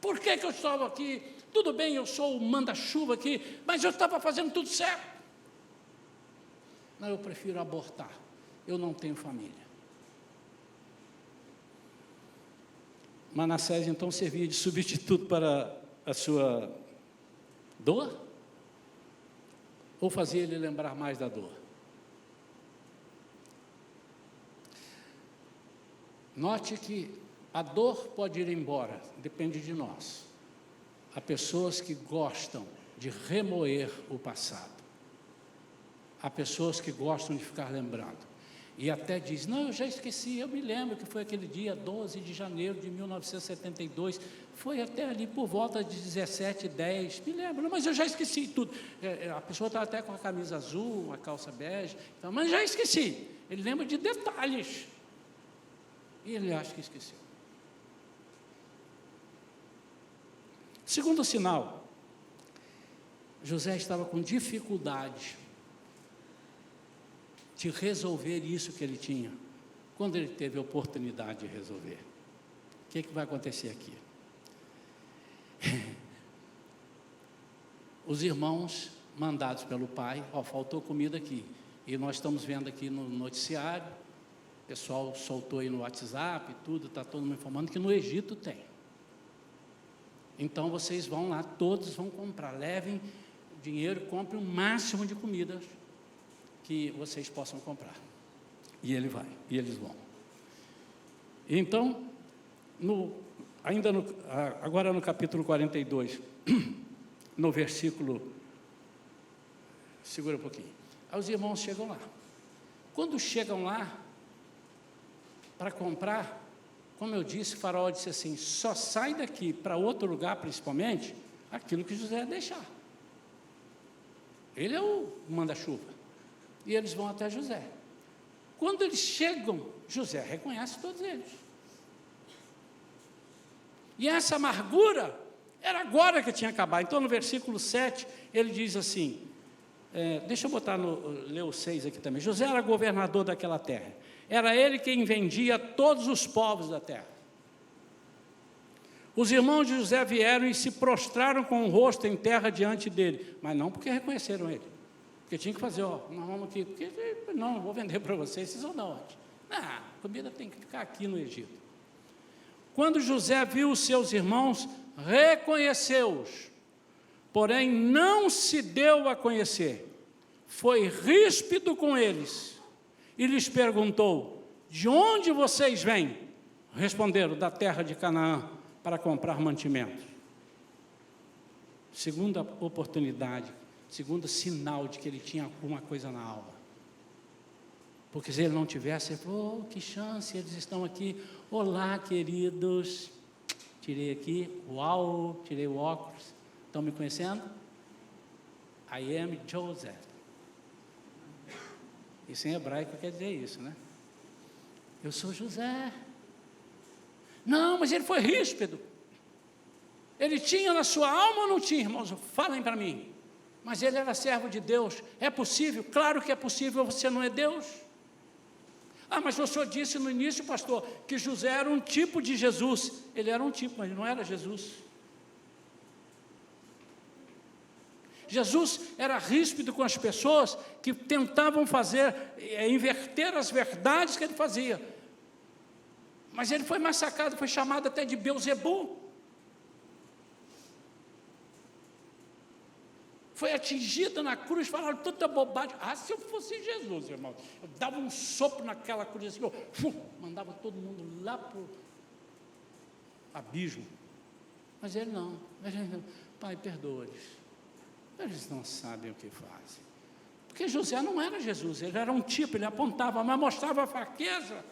Por que eu estava aqui? Tudo bem, eu sou o manda-chuva aqui, mas eu estava fazendo tudo certo. Não, eu prefiro abortar. Eu não tenho família. Manassés então servia de substituto para a sua dor? Ou fazia ele lembrar mais da dor? Note que a dor pode ir embora, depende de nós. Há pessoas que gostam de remoer o passado. Há pessoas que gostam de ficar lembrando. E até diz: não, eu já esqueci, eu me lembro que foi aquele dia 12 de janeiro de 1972, foi até ali por volta de 17h10, me lembro, mas eu já esqueci tudo. A pessoa está até com a camisa azul, uma calça bege, então, mas já esqueci. Ele lembra de detalhes, e ele acha que esqueceu. Segundo sinal, José estava com dificuldade de resolver isso que ele tinha, quando ele teve a oportunidade de resolver. O que vai acontecer aqui? Os irmãos mandados pelo pai: faltou comida aqui, e nós estamos vendo aqui no noticiário, o pessoal soltou aí no WhatsApp e tudo, está todo mundo informando que no Egito tem. Então vocês vão lá, todos vão comprar, levem dinheiro, comprem o máximo de comida que vocês possam comprar. E ele vai, e eles vão. Então, agora no capítulo 42, no versículo, segura um pouquinho, aí os irmãos chegam lá. Quando chegam lá para comprar, como eu disse, Faraó disse assim: só sai daqui para outro lugar, principalmente, aquilo que José deixar. Ele é o manda-chuva. E eles vão até José. Quando eles chegam, José reconhece todos eles. E essa amargura era agora que tinha acabado. Então no versículo 7, ele diz assim: Deixa eu ler o 6 aqui também. José era governador daquela terra. Era ele quem vendia todos os povos da terra. Os irmãos de José vieram e se prostraram com o rosto em terra diante dele, mas não porque reconheceram ele, porque tinha que fazer, nós vamos aqui, porque não vou vender para vocês, vocês vão dar onde? A comida tem que ficar aqui no Egito. Quando José viu os seus irmãos, reconheceu-os, porém não se deu a conhecer, foi ríspido com eles e lhes perguntou: de onde vocês vêm? Responderam: da terra de Canaã, para comprar mantimentos. Segunda oportunidade, segundo sinal de que ele tinha alguma coisa na alma. Porque se ele não tivesse, ele falou: que chance, eles estão aqui. Olá, queridos. Tirei aqui, uau, tirei o óculos. Estão me conhecendo? I am Joseph. Isso em hebraico quer dizer isso, né? Eu sou José. Não, mas ele foi ríspido. Ele tinha na sua alma ou não tinha, irmãos? Falem para mim. Mas ele era servo de Deus. É possível? Claro que é possível, você não é Deus. Mas o senhor disse no início, pastor, que José era um tipo de Jesus. Ele era um tipo, mas não era Jesus. Jesus era ríspido com as pessoas que tentavam inverter as verdades que ele fazia. Mas ele foi massacrado, foi chamado até de Beuzebu. Foi atingido na cruz, falaram tanta bobagem. Se eu fosse Jesus, irmão, eu dava um sopro naquela cruz, assim, mandava todo mundo lá para o abismo. Mas ele não. Pai, perdoa-lhes. Eles não sabem o que fazem. Porque José não era Jesus, ele era um tipo, ele apontava, mas mostrava a fraqueza.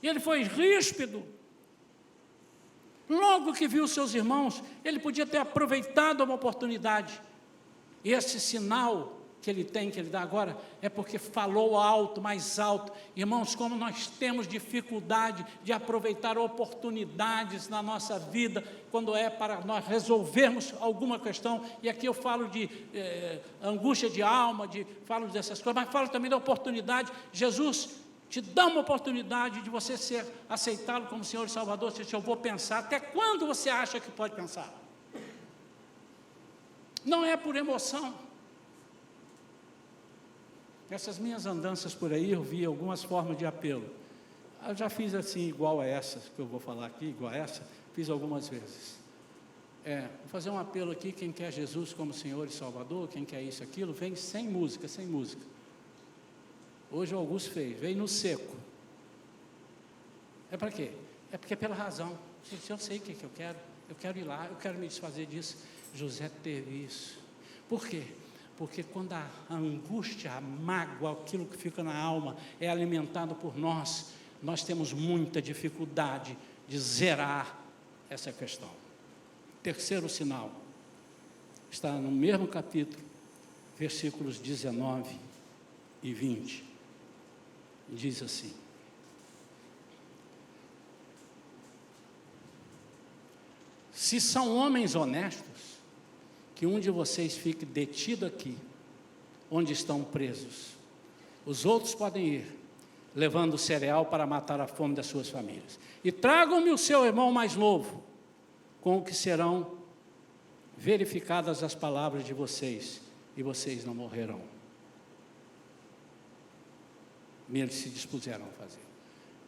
E ele foi ríspido. Logo que viu seus irmãos, ele podia ter aproveitado uma oportunidade. E esse sinal que ele tem, que ele dá agora, é porque falou alto, mais alto. Irmãos, como nós temos dificuldade de aproveitar oportunidades na nossa vida, quando é para nós resolvermos alguma questão, e aqui eu falo de angústia de alma, falo dessas coisas, mas falo também da oportunidade. Jesus te dá uma oportunidade de você aceitá-lo como Senhor e Salvador. Se eu vou pensar, até quando você acha que pode pensar? Não é por emoção. Nessas minhas andanças por aí, eu vi algumas formas de apelo. Eu já fiz assim, igual a essa, que eu vou falar aqui, igual a essa, fiz algumas vezes. Vou fazer um apelo aqui, quem quer Jesus como Senhor e Salvador, quem quer isso, aquilo, vem sem música. Hoje o Augusto fez, veio no seco. É para quê? É porque é pela razão. Se eu sei o que eu quero ir lá, eu quero me desfazer disso. José teve isso. Por quê? Porque quando a angústia, a mágoa, aquilo que fica na alma é alimentado por nós, nós temos muita dificuldade de zerar essa questão. Terceiro sinal, está no mesmo capítulo, versículos 19 e 20. Diz assim: se são homens honestos, que um de vocês fique detido aqui, onde estão presos. Os outros podem ir, levando cereal para matar a fome das suas famílias. E tragam-me o seu irmão mais novo, com o que serão verificadas as palavras de vocês, e vocês não morrerão. E eles se dispuseram a fazer.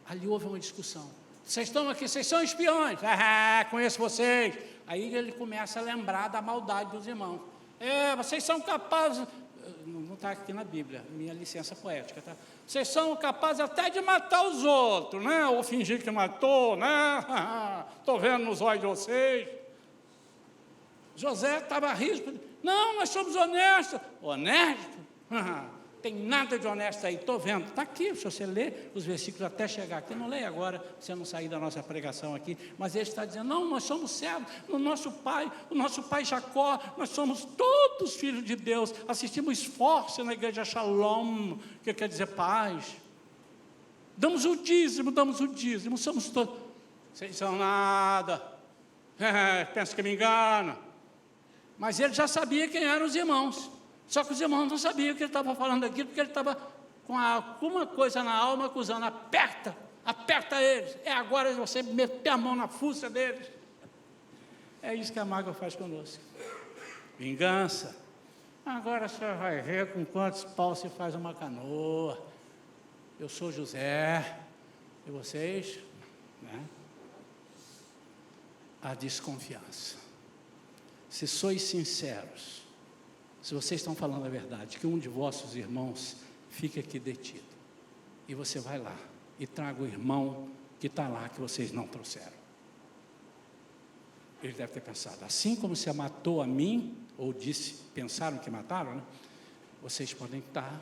Ali houve uma discussão. Vocês estão aqui, vocês são espiões. Conheço vocês. Aí ele começa a lembrar da maldade dos irmãos. Vocês são capazes, não está aqui na Bíblia, minha licença poética, tá? Vocês são capazes até de matar os outros, né? Ou fingir que matou, né? Estou vendo nos olhos de vocês. José estava ríspido. Não, nós somos honestos. Honesto? Tem nada de honesto aí, estou vendo, está aqui, se você ler os versículos até chegar aqui, não leia agora, para você não sair da nossa pregação aqui, mas ele está dizendo, não, nós somos servos, o nosso pai Jacó, nós somos todos filhos de Deus, assistimos esforço na igreja Shalom, que quer dizer paz, damos o dízimo, somos todos, vocês são nada, pensa que me engana, mas ele já sabia quem eram os irmãos. Só que os irmãos não sabiam que ele estava falando aquilo, porque ele estava com alguma coisa na alma, acusando: aperta eles, é agora você meter a mão na fuça deles. É isso que a mágoa faz conosco. Vingança. Agora você vai ver com quantos paus se faz uma canoa. Eu sou José, e vocês, né? A desconfiança. Se sois sinceros, se vocês estão falando a verdade, que um de vossos irmãos fique aqui detido, e você vai lá e traga o irmão que está lá, que vocês não trouxeram. Ele deve ter pensado: assim como você matou a mim, ou disse, pensaram que mataram, né? Vocês podem estar,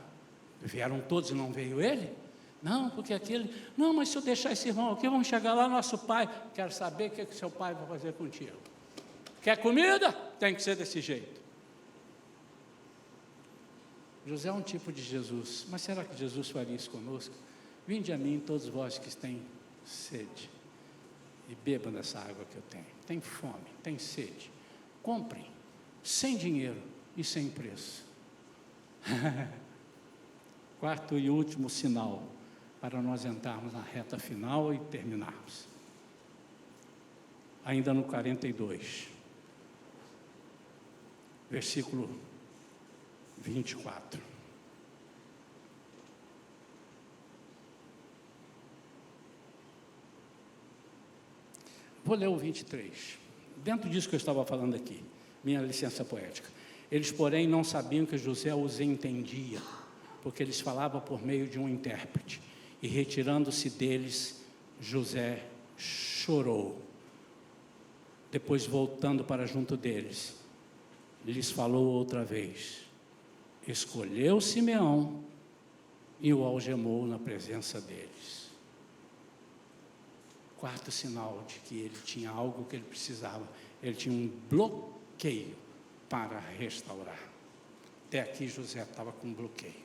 vieram todos e não veio ele? Não, porque aquele, não, mas se eu deixar esse irmão aqui, vamos chegar lá, nosso pai, quero saber o que seu pai vai fazer contigo. Quer comida? Tem que ser desse jeito. José é um tipo de Jesus, mas será que Jesus faria isso conosco? Vinde a mim, todos vós que têm sede, e bebam dessa água que eu tenho. Tem fome, tem sede. Comprem, sem dinheiro e sem preço. Quarto e último sinal, para nós entrarmos na reta final e terminarmos. Ainda no 42, versículo 24. Vou ler o 23. Dentro disso que eu estava falando aqui, minha licença poética. Eles, porém, não sabiam que José os entendia, porque eles falavam por meio de um intérprete. E retirando-se deles, José chorou. Depois, voltando para junto deles, lhes falou outra vez. Escolheu Simeão e o algemou na presença deles. Quarto sinal de que ele tinha algo que ele precisava. Ele tinha um bloqueio para restaurar. Até aqui José estava com um bloqueio.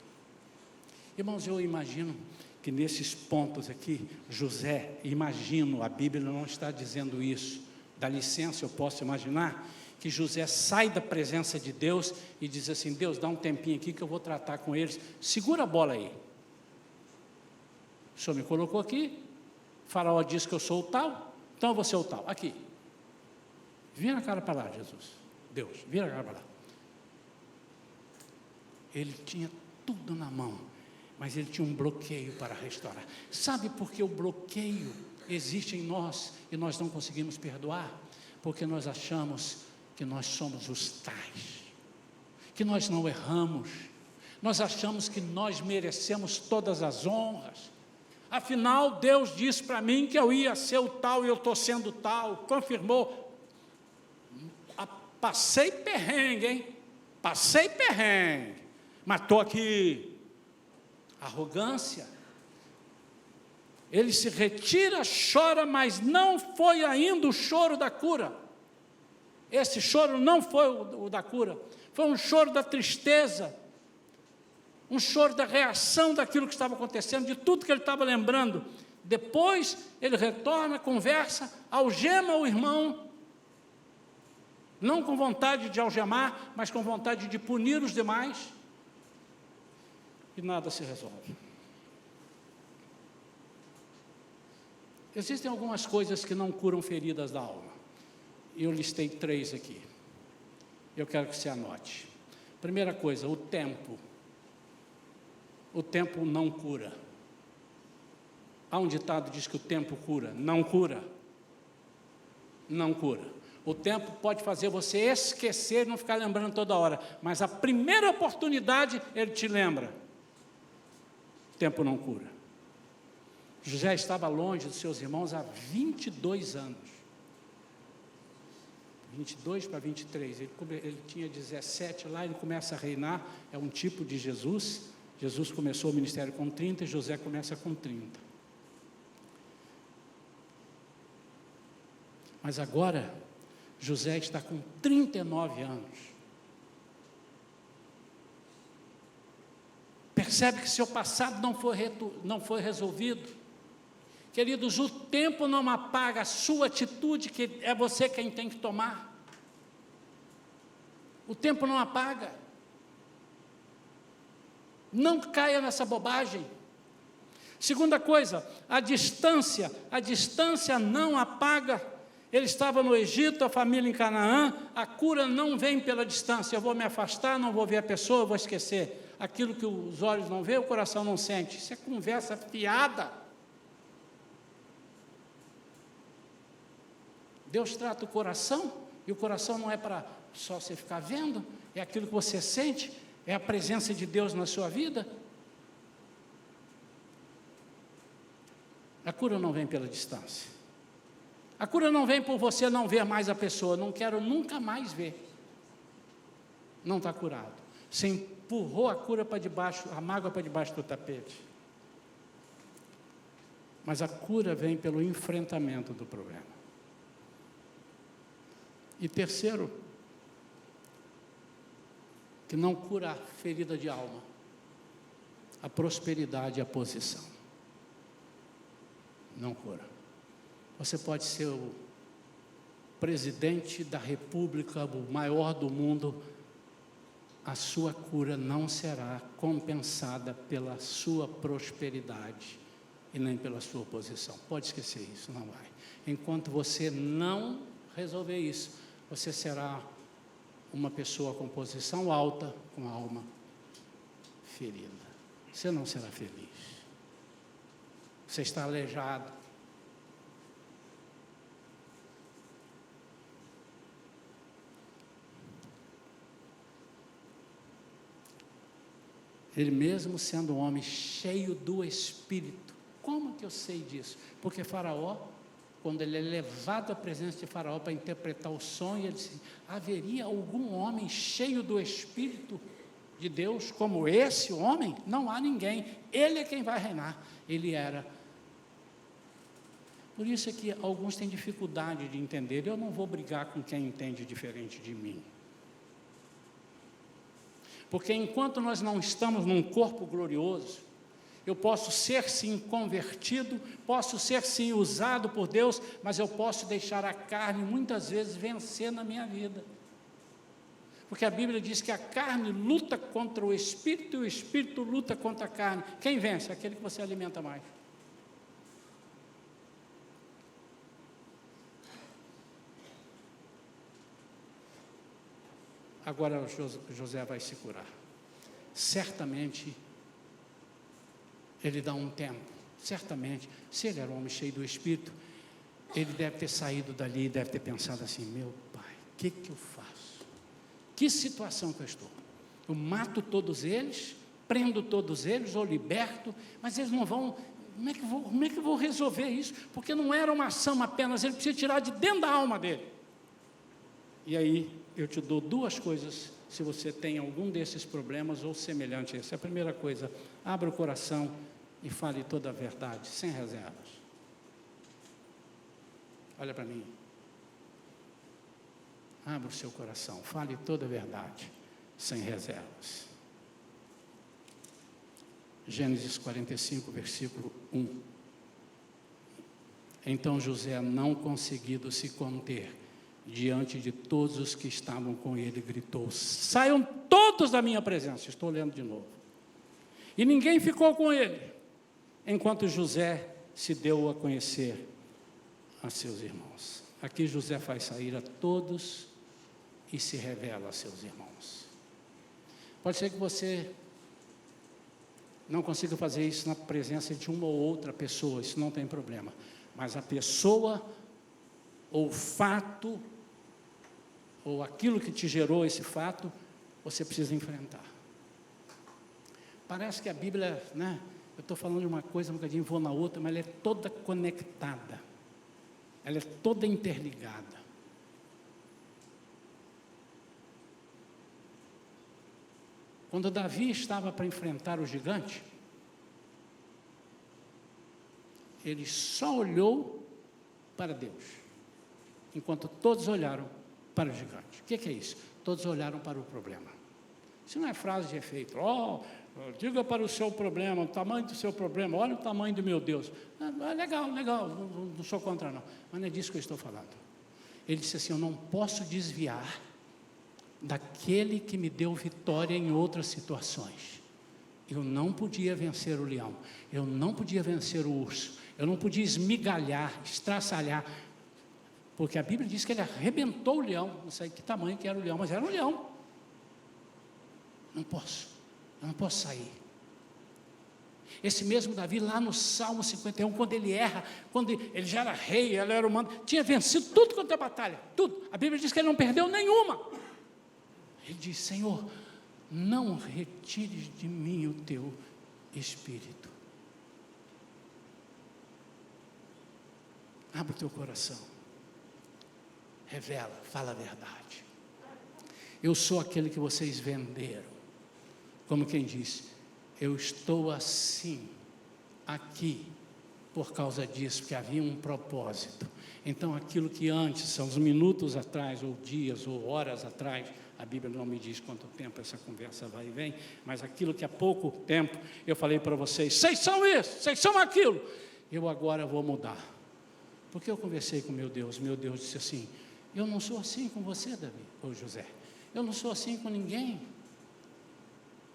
Irmãos, eu imagino que nesses pontos aqui, José, imagino, a Bíblia não está dizendo isso, dá licença, eu posso imaginar, que José sai da presença de Deus e diz assim: Deus, dá um tempinho aqui que eu vou tratar com eles, segura a bola aí. O Senhor me colocou aqui, Faraó disse que eu sou o tal, então eu vou ser o tal, aqui. Vira a cara para lá, Jesus. Deus, vira a cara para lá. Ele tinha tudo na mão, mas ele tinha um bloqueio para restaurar. Sabe por que o bloqueio existe em nós e nós não conseguimos perdoar? Porque nós achamos que nós somos os tais, que nós não erramos, nós achamos que nós merecemos todas as honras. Afinal, Deus disse para mim que eu ia ser o tal e eu estou sendo tal, confirmou. Passei perrengue, hein? Passei perrengue, mas estou aqui. Arrogância. Ele se retira, chora, mas não foi ainda o choro da cura. Esse choro não foi o da cura, foi um choro da tristeza, um choro da reação daquilo que estava acontecendo, de tudo que ele estava lembrando. Depois ele retorna, conversa, algema o irmão, não com vontade de algemar, mas com vontade de punir os demais, e nada se resolve. Existem algumas coisas que não curam feridas da alma. Eu listei 3 aqui. Eu quero que você anote. Primeira coisa, o tempo. O tempo não cura. Há um ditado que diz que o tempo cura. Não cura. Não cura. O tempo pode fazer você esquecer, não ficar lembrando toda hora, mas a primeira oportunidade ele te lembra. O tempo não cura. José estava longe dos seus irmãos há 22 anos. 22 para 23, ele tinha 17 lá, ele começa a reinar, é um tipo de Jesus. Jesus começou o ministério com 30 e José começa com 30. Mas agora, José está com 39 anos. Percebe que seu passado não foi resolvido. Queridos, o tempo não apaga a sua atitude, que é você quem tem que tomar. O tempo não apaga. Não caia nessa bobagem. Segunda coisa, a distância não apaga. Ele estava no Egito, a família em Canaã, a cura não vem pela distância. Eu vou me afastar, não vou ver a pessoa, eu vou esquecer. Aquilo que os olhos não veem, o coração não sente. Isso é conversa fiada. Deus trata o coração, e o coração não é para só você ficar vendo, é aquilo que você sente, é a presença de Deus na sua vida. A cura não vem pela distância. A cura não vem por você não ver mais a pessoa, não quero nunca mais ver. Não está curado. Você empurrou a cura para debaixo, a mágoa para debaixo do tapete. Mas a cura vem pelo enfrentamento do problema. E terceiro, que não cura a ferida de alma, a prosperidade e a posição. Não cura. Você pode ser o presidente da república, o maior do mundo, a sua cura não será compensada pela sua prosperidade e nem pela sua posição. Pode esquecer isso, não vai. Enquanto você não resolver isso, você será uma pessoa com posição alta, com alma ferida. Você não será feliz. Você está aleijado. Ele mesmo sendo um homem cheio do Espírito. Como que eu sei disso? Porque Faraó, quando ele é levado à presença de Faraó para interpretar o sonho, ele disse, haveria algum homem cheio do Espírito de Deus como esse homem? Não há ninguém. Ele é quem vai reinar. Ele era. Por isso é que alguns têm dificuldade de entender. Eu não vou brigar com quem entende diferente de mim. Porque enquanto nós não estamos num corpo glorioso, eu posso ser sim convertido, posso ser sim usado por Deus, mas eu posso deixar a carne muitas vezes vencer na minha vida. Porque a Bíblia diz que a carne luta contra o Espírito e o Espírito luta contra a carne. Quem vence? Aquele que você alimenta mais. Agora José vai se curar. Certamente, ele dá um tempo. Certamente, se ele era um homem cheio do Espírito, ele deve ter saído dali e deve ter pensado assim, meu pai, o que eu faço? Que situação que eu estou? Eu mato todos eles, prendo todos eles ou liberto, mas eles não vão... Como é que eu vou resolver isso? Porque não era uma ação apenas, ele precisa tirar de dentro da alma dele. E aí, eu te dou duas coisas, se você tem algum desses problemas ou semelhante a esse. A primeira coisa, abra o coração e fale toda a verdade, sem reservas. Olha para mim. Abra o seu coração, fale toda a verdade, sem reservas. Gênesis 45, versículo 1. Então José, não conseguindo se conter, diante de todos os que estavam com ele, gritou, saiam todos da minha presença. Estou lendo de novo. E ninguém ficou com ele, enquanto José se deu a conhecer a seus irmãos. Aqui José faz sair a todos e se revela a seus irmãos. Pode ser que você não consiga fazer isso na presença de uma ou outra pessoa, isso não tem problema. Mas a pessoa, ou o fato, ou aquilo que te gerou esse fato, você precisa enfrentar. Parece que a Bíblia, né? Eu estou falando de uma coisa, um bocadinho vou na outra, mas ela é toda conectada. Ela é toda interligada. Quando Davi estava para enfrentar o gigante, ele só olhou para Deus, enquanto todos olharam para o gigante. O que é isso? Todos olharam para o problema. Isso não é frase de efeito. Diga para o seu problema, o tamanho do seu problema, olha o tamanho do meu Deus. Legal, não sou contra não, mas não é disso que eu estou falando. Ele disse assim, eu não posso desviar daquele que me deu vitória em outras situações. Eu não podia vencer o leão, eu não podia vencer o urso, eu não podia esmigalhar, estraçalhar, porque a Bíblia diz que ele arrebentou o leão, não sei que tamanho que era o leão, mas era um leão. Eu não posso sair. Esse mesmo Davi, lá no Salmo 51, quando ele erra, quando ele já era rei, ele era humano, tinha vencido tudo quanto é batalha, tudo. A Bíblia diz que ele não perdeu nenhuma. Ele diz: Senhor, não retires de mim o teu Espírito. Abre o teu coração, revela, fala a verdade. Eu sou aquele que vocês venderam, como quem disse: eu estou assim, aqui, por causa disso, porque havia um propósito. Então aquilo que antes, são uns minutos atrás, ou dias, ou horas atrás, a Bíblia não me diz quanto tempo essa conversa vai e vem, mas aquilo que há pouco tempo eu falei para vocês: vocês são isso, vocês são aquilo, eu agora vou mudar, porque eu conversei com meu Deus disse assim: eu não sou assim com você, Davi, ou José, eu não sou assim com ninguém.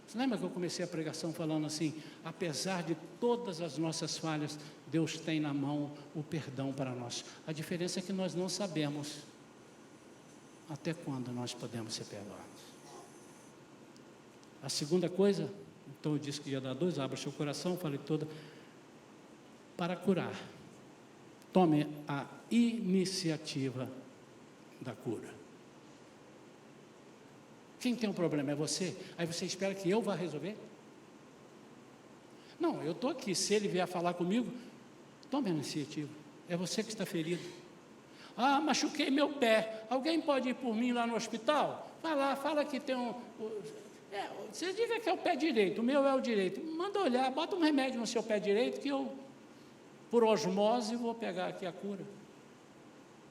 Você lembra que eu comecei a pregação falando assim: apesar de todas as nossas falhas, Deus tem na mão o perdão para nós. A diferença é que nós não sabemos até quando nós podemos ser perdoados. A segunda coisa, então eu disse que ia dar 2, abra seu coração, falei toda, para curar. Tome a iniciativa da cura. Quem tem um problema é você? Aí você espera que eu vá resolver? Não, eu estou aqui, se ele vier falar comigo, tome a iniciativa, é você que está ferido. Ah, machuquei meu pé, alguém pode ir por mim lá no hospital? Vai lá, fala que tem você diga que é o pé direito, o meu é o direito, manda olhar, bota um remédio no seu pé direito, que eu, por osmose, vou pegar aqui a cura.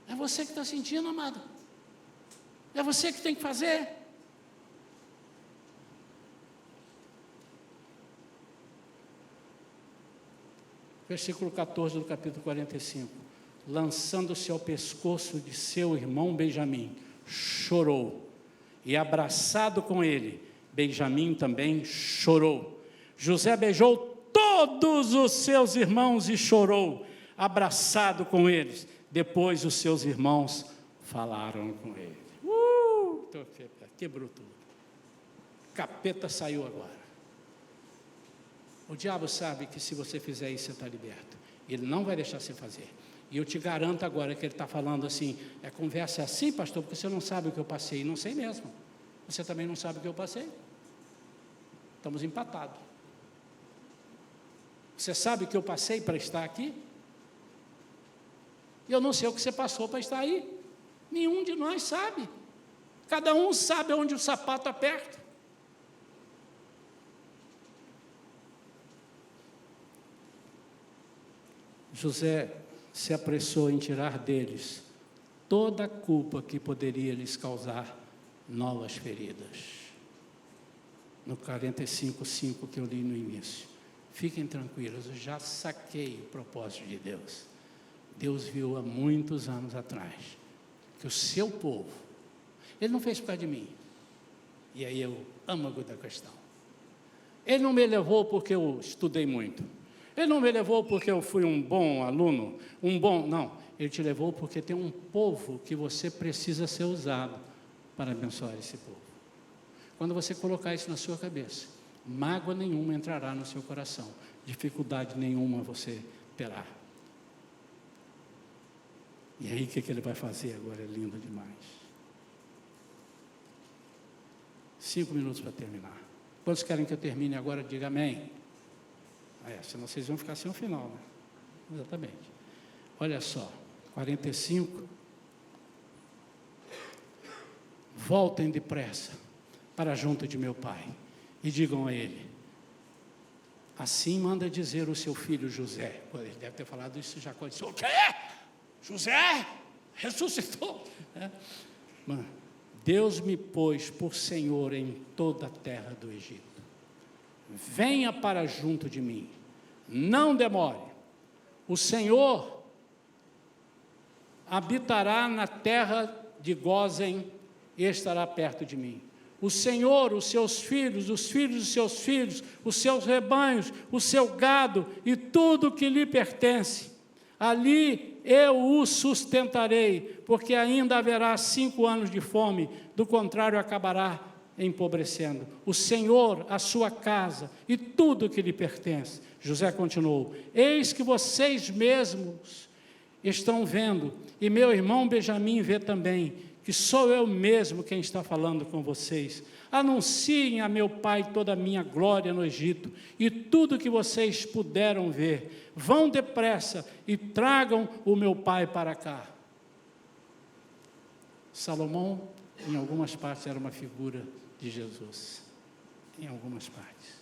É você que está sentindo, amado, é você que tem que fazer. Versículo 14 do capítulo 45, lançando-se ao pescoço de seu irmão Benjamim, chorou, e abraçado com ele, Benjamim também chorou. José beijou todos os seus irmãos e chorou, abraçado com eles. Depois os seus irmãos falaram com ele. Quebrou tudo. Capeta saiu agora. O diabo sabe que se você fizer isso, você está liberto. Ele não vai deixar você fazer. E eu te garanto agora que ele está falando assim: conversa assim, pastor, porque você não sabe o que eu passei. Não sei mesmo. Você também não sabe o que eu passei. Estamos empatados. Você sabe o que eu passei para estar aqui? Eu não sei o que você passou para estar aí. Nenhum de nós sabe. Cada um sabe onde o sapato aperta. José se apressou em tirar deles toda a culpa que poderia lhes causar novas feridas. No 45:5 que eu li no início. Fiquem tranquilos, eu já saquei o propósito de Deus. Deus viu há muitos anos atrás que o seu povo, Ele não fez por causa de mim. E aí é o âmago da questão. Ele não me levou porque eu estudei muito. Ele não me levou porque eu fui um bom aluno, não. Ele te levou porque tem um povo que você precisa ser usado para abençoar esse povo. Quando você colocar isso na sua cabeça, mágoa nenhuma entrará no seu coração, dificuldade nenhuma você terá. E aí o que ele vai fazer agora? É lindo demais. 5 minutos para terminar. Quantos querem que eu termine agora? Diga amém. Senão vocês vão ficar sem o final, né? Exatamente. Olha só, 45. Voltem depressa para junto de meu pai e digam a ele: assim manda dizer o seu filho José. Ele deve ter falado isso já quando disse: o quê? José ressuscitou. Deus me pôs por Senhor em toda a terra do Egito. Venha para junto de mim, não demore. O Senhor habitará na terra de Gósen e estará perto de mim. o Senhor, os seus filhos, os filhos dos seus filhos, os seus rebanhos, o seu gado e tudo que lhe pertence. Ali eu o sustentarei, porque ainda haverá 5 anos de fome, do contrário acabará empobrecendo. O Senhor, a sua casa e tudo que lhe pertence. José continuou: eis que vocês mesmos estão vendo, e meu irmão Benjamim vê também, que sou eu mesmo quem está falando com vocês. Anunciem a meu pai toda a minha glória no Egito, e tudo que vocês puderam ver. Vão depressa e tragam o meu pai para cá. Salomão, em algumas partes, era uma figura de Jesus. Em algumas partes.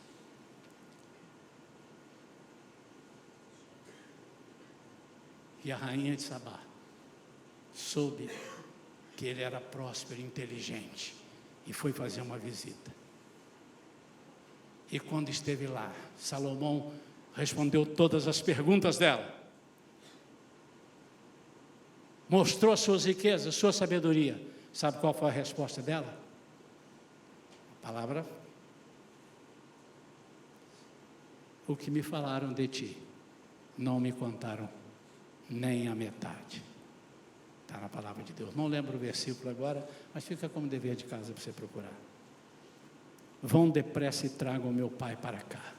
E a rainha de Sabá soube que ele era próspero e inteligente, e foi fazer uma visita. E quando esteve lá, Salomão respondeu todas as perguntas dela, mostrou as suas riquezas, sua sabedoria. Sabe qual foi a resposta dela? A palavra: o que me falaram de ti, não me contaram nem a metade. Está na palavra de Deus. Não lembro o versículo agora, mas fica como dever de casa para você procurar. Vão depressa e tragam meu pai para cá.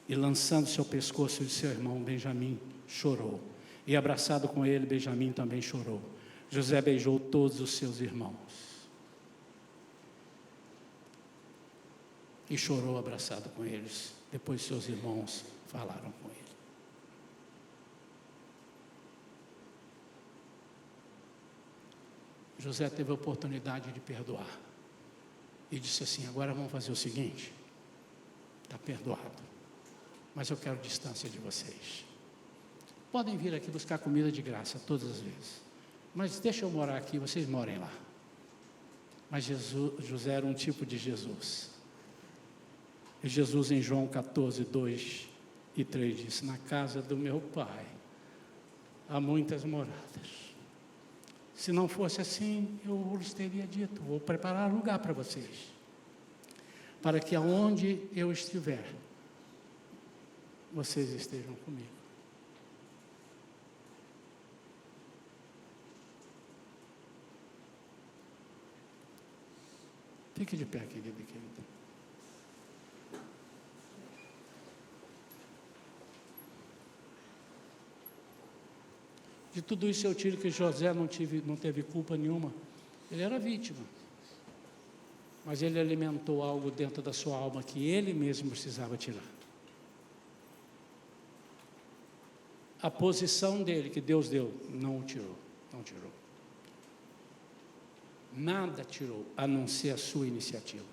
E lançando seu pescoço de seu irmão Benjamim, chorou. E abraçado com ele, Benjamim também chorou. José beijou todos os seus irmãos. E chorou abraçado com eles. Depois seus irmãos falaram com ele. José teve a oportunidade de perdoar. E disse assim: agora vamos fazer o seguinte, está perdoado, mas eu quero distância de vocês. Podem vir aqui buscar comida de graça todas as vezes, mas deixa eu morar aqui, vocês morem lá. Mas José era um tipo de Jesus. E Jesus, em João 14, 2 e 3, disse: na casa do meu pai há muitas moradas. Se não fosse assim, eu lhes teria dito: vou preparar lugar para vocês, para que aonde eu estiver, vocês estejam comigo. Fique de pé, querido e querida. De tudo isso eu tiro que José não teve culpa nenhuma. Ele era vítima. Mas ele alimentou algo dentro da sua alma que ele mesmo precisava tirar. A posição dele, que Deus deu, não o tirou. Não tirou. Nada tirou, a não ser a sua iniciativa.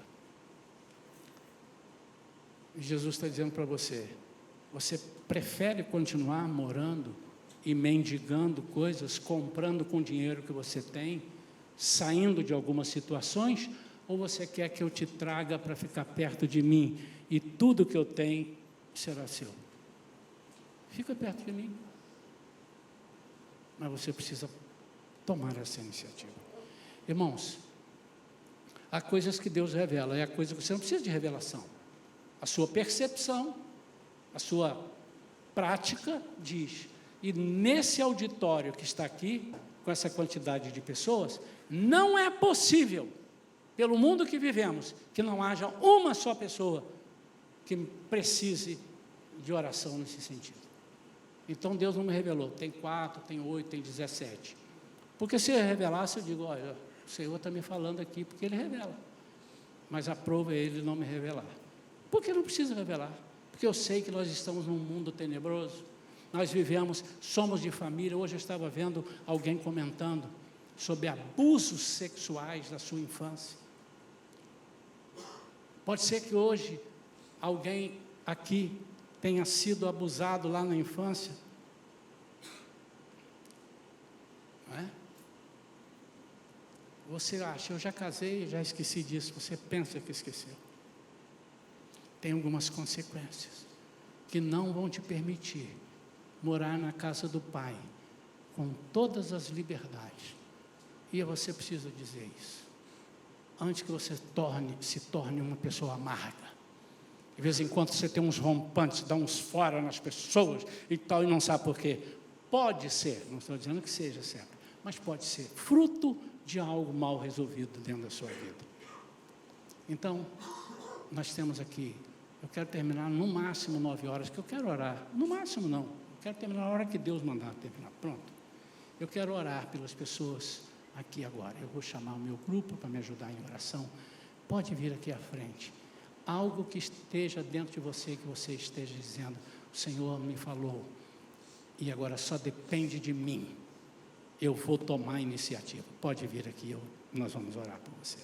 E Jesus está dizendo para você: você prefere continuar morando e mendigando coisas, comprando com o dinheiro que você tem, saindo de algumas situações, ou você quer que eu te traga para ficar perto de mim e tudo que eu tenho será seu? Fica perto de mim. Mas você precisa tomar essa iniciativa. Irmãos, há coisas que Deus revela, e há coisas que você não precisa de revelação. A sua percepção, a sua prática diz. E nesse auditório que está aqui, com essa quantidade de pessoas, não é possível, pelo mundo que vivemos, que não haja uma só pessoa que precise de oração nesse sentido. Então Deus não me revelou, tem 4, tem 8, tem 17. Porque se ele revelasse, eu digo: olha, o Senhor está me falando aqui porque Ele revela. Mas a prova é Ele não me revelar. Por que não precisa revelar? Porque eu sei que nós estamos num mundo tenebroso. Nós vivemos, somos de família. Hoje eu estava vendo alguém comentando sobre abusos sexuais da sua infância. Pode ser que hoje alguém aqui tenha sido abusado lá na infância. Não é? Você acha: eu já casei, já esqueci disso. Você pensa que esqueceu. Tem algumas consequências que não vão te permitir morar na casa do Pai com todas as liberdades. E você precisa dizer isso. antes que você se torne uma pessoa amarga. De vez em quando você tem uns rompantes, dá uns fora nas pessoas e tal, e não sabe por quê. Pode ser, não estou dizendo que seja sempre, mas pode ser fruto de algo mal resolvido dentro da sua vida. Então, nós temos aqui, eu quero terminar no máximo 9 horas, que eu quero orar, no máximo não, eu quero terminar na hora que Deus mandar terminar, pronto. Eu quero orar pelas pessoas aqui agora, eu vou chamar o meu grupo para me ajudar em oração, pode vir aqui à frente, algo que esteja dentro de você, que você esteja dizendo, o Senhor me falou, e agora só depende de mim, eu vou tomar a iniciativa, pode vir aqui, nós vamos orar por você.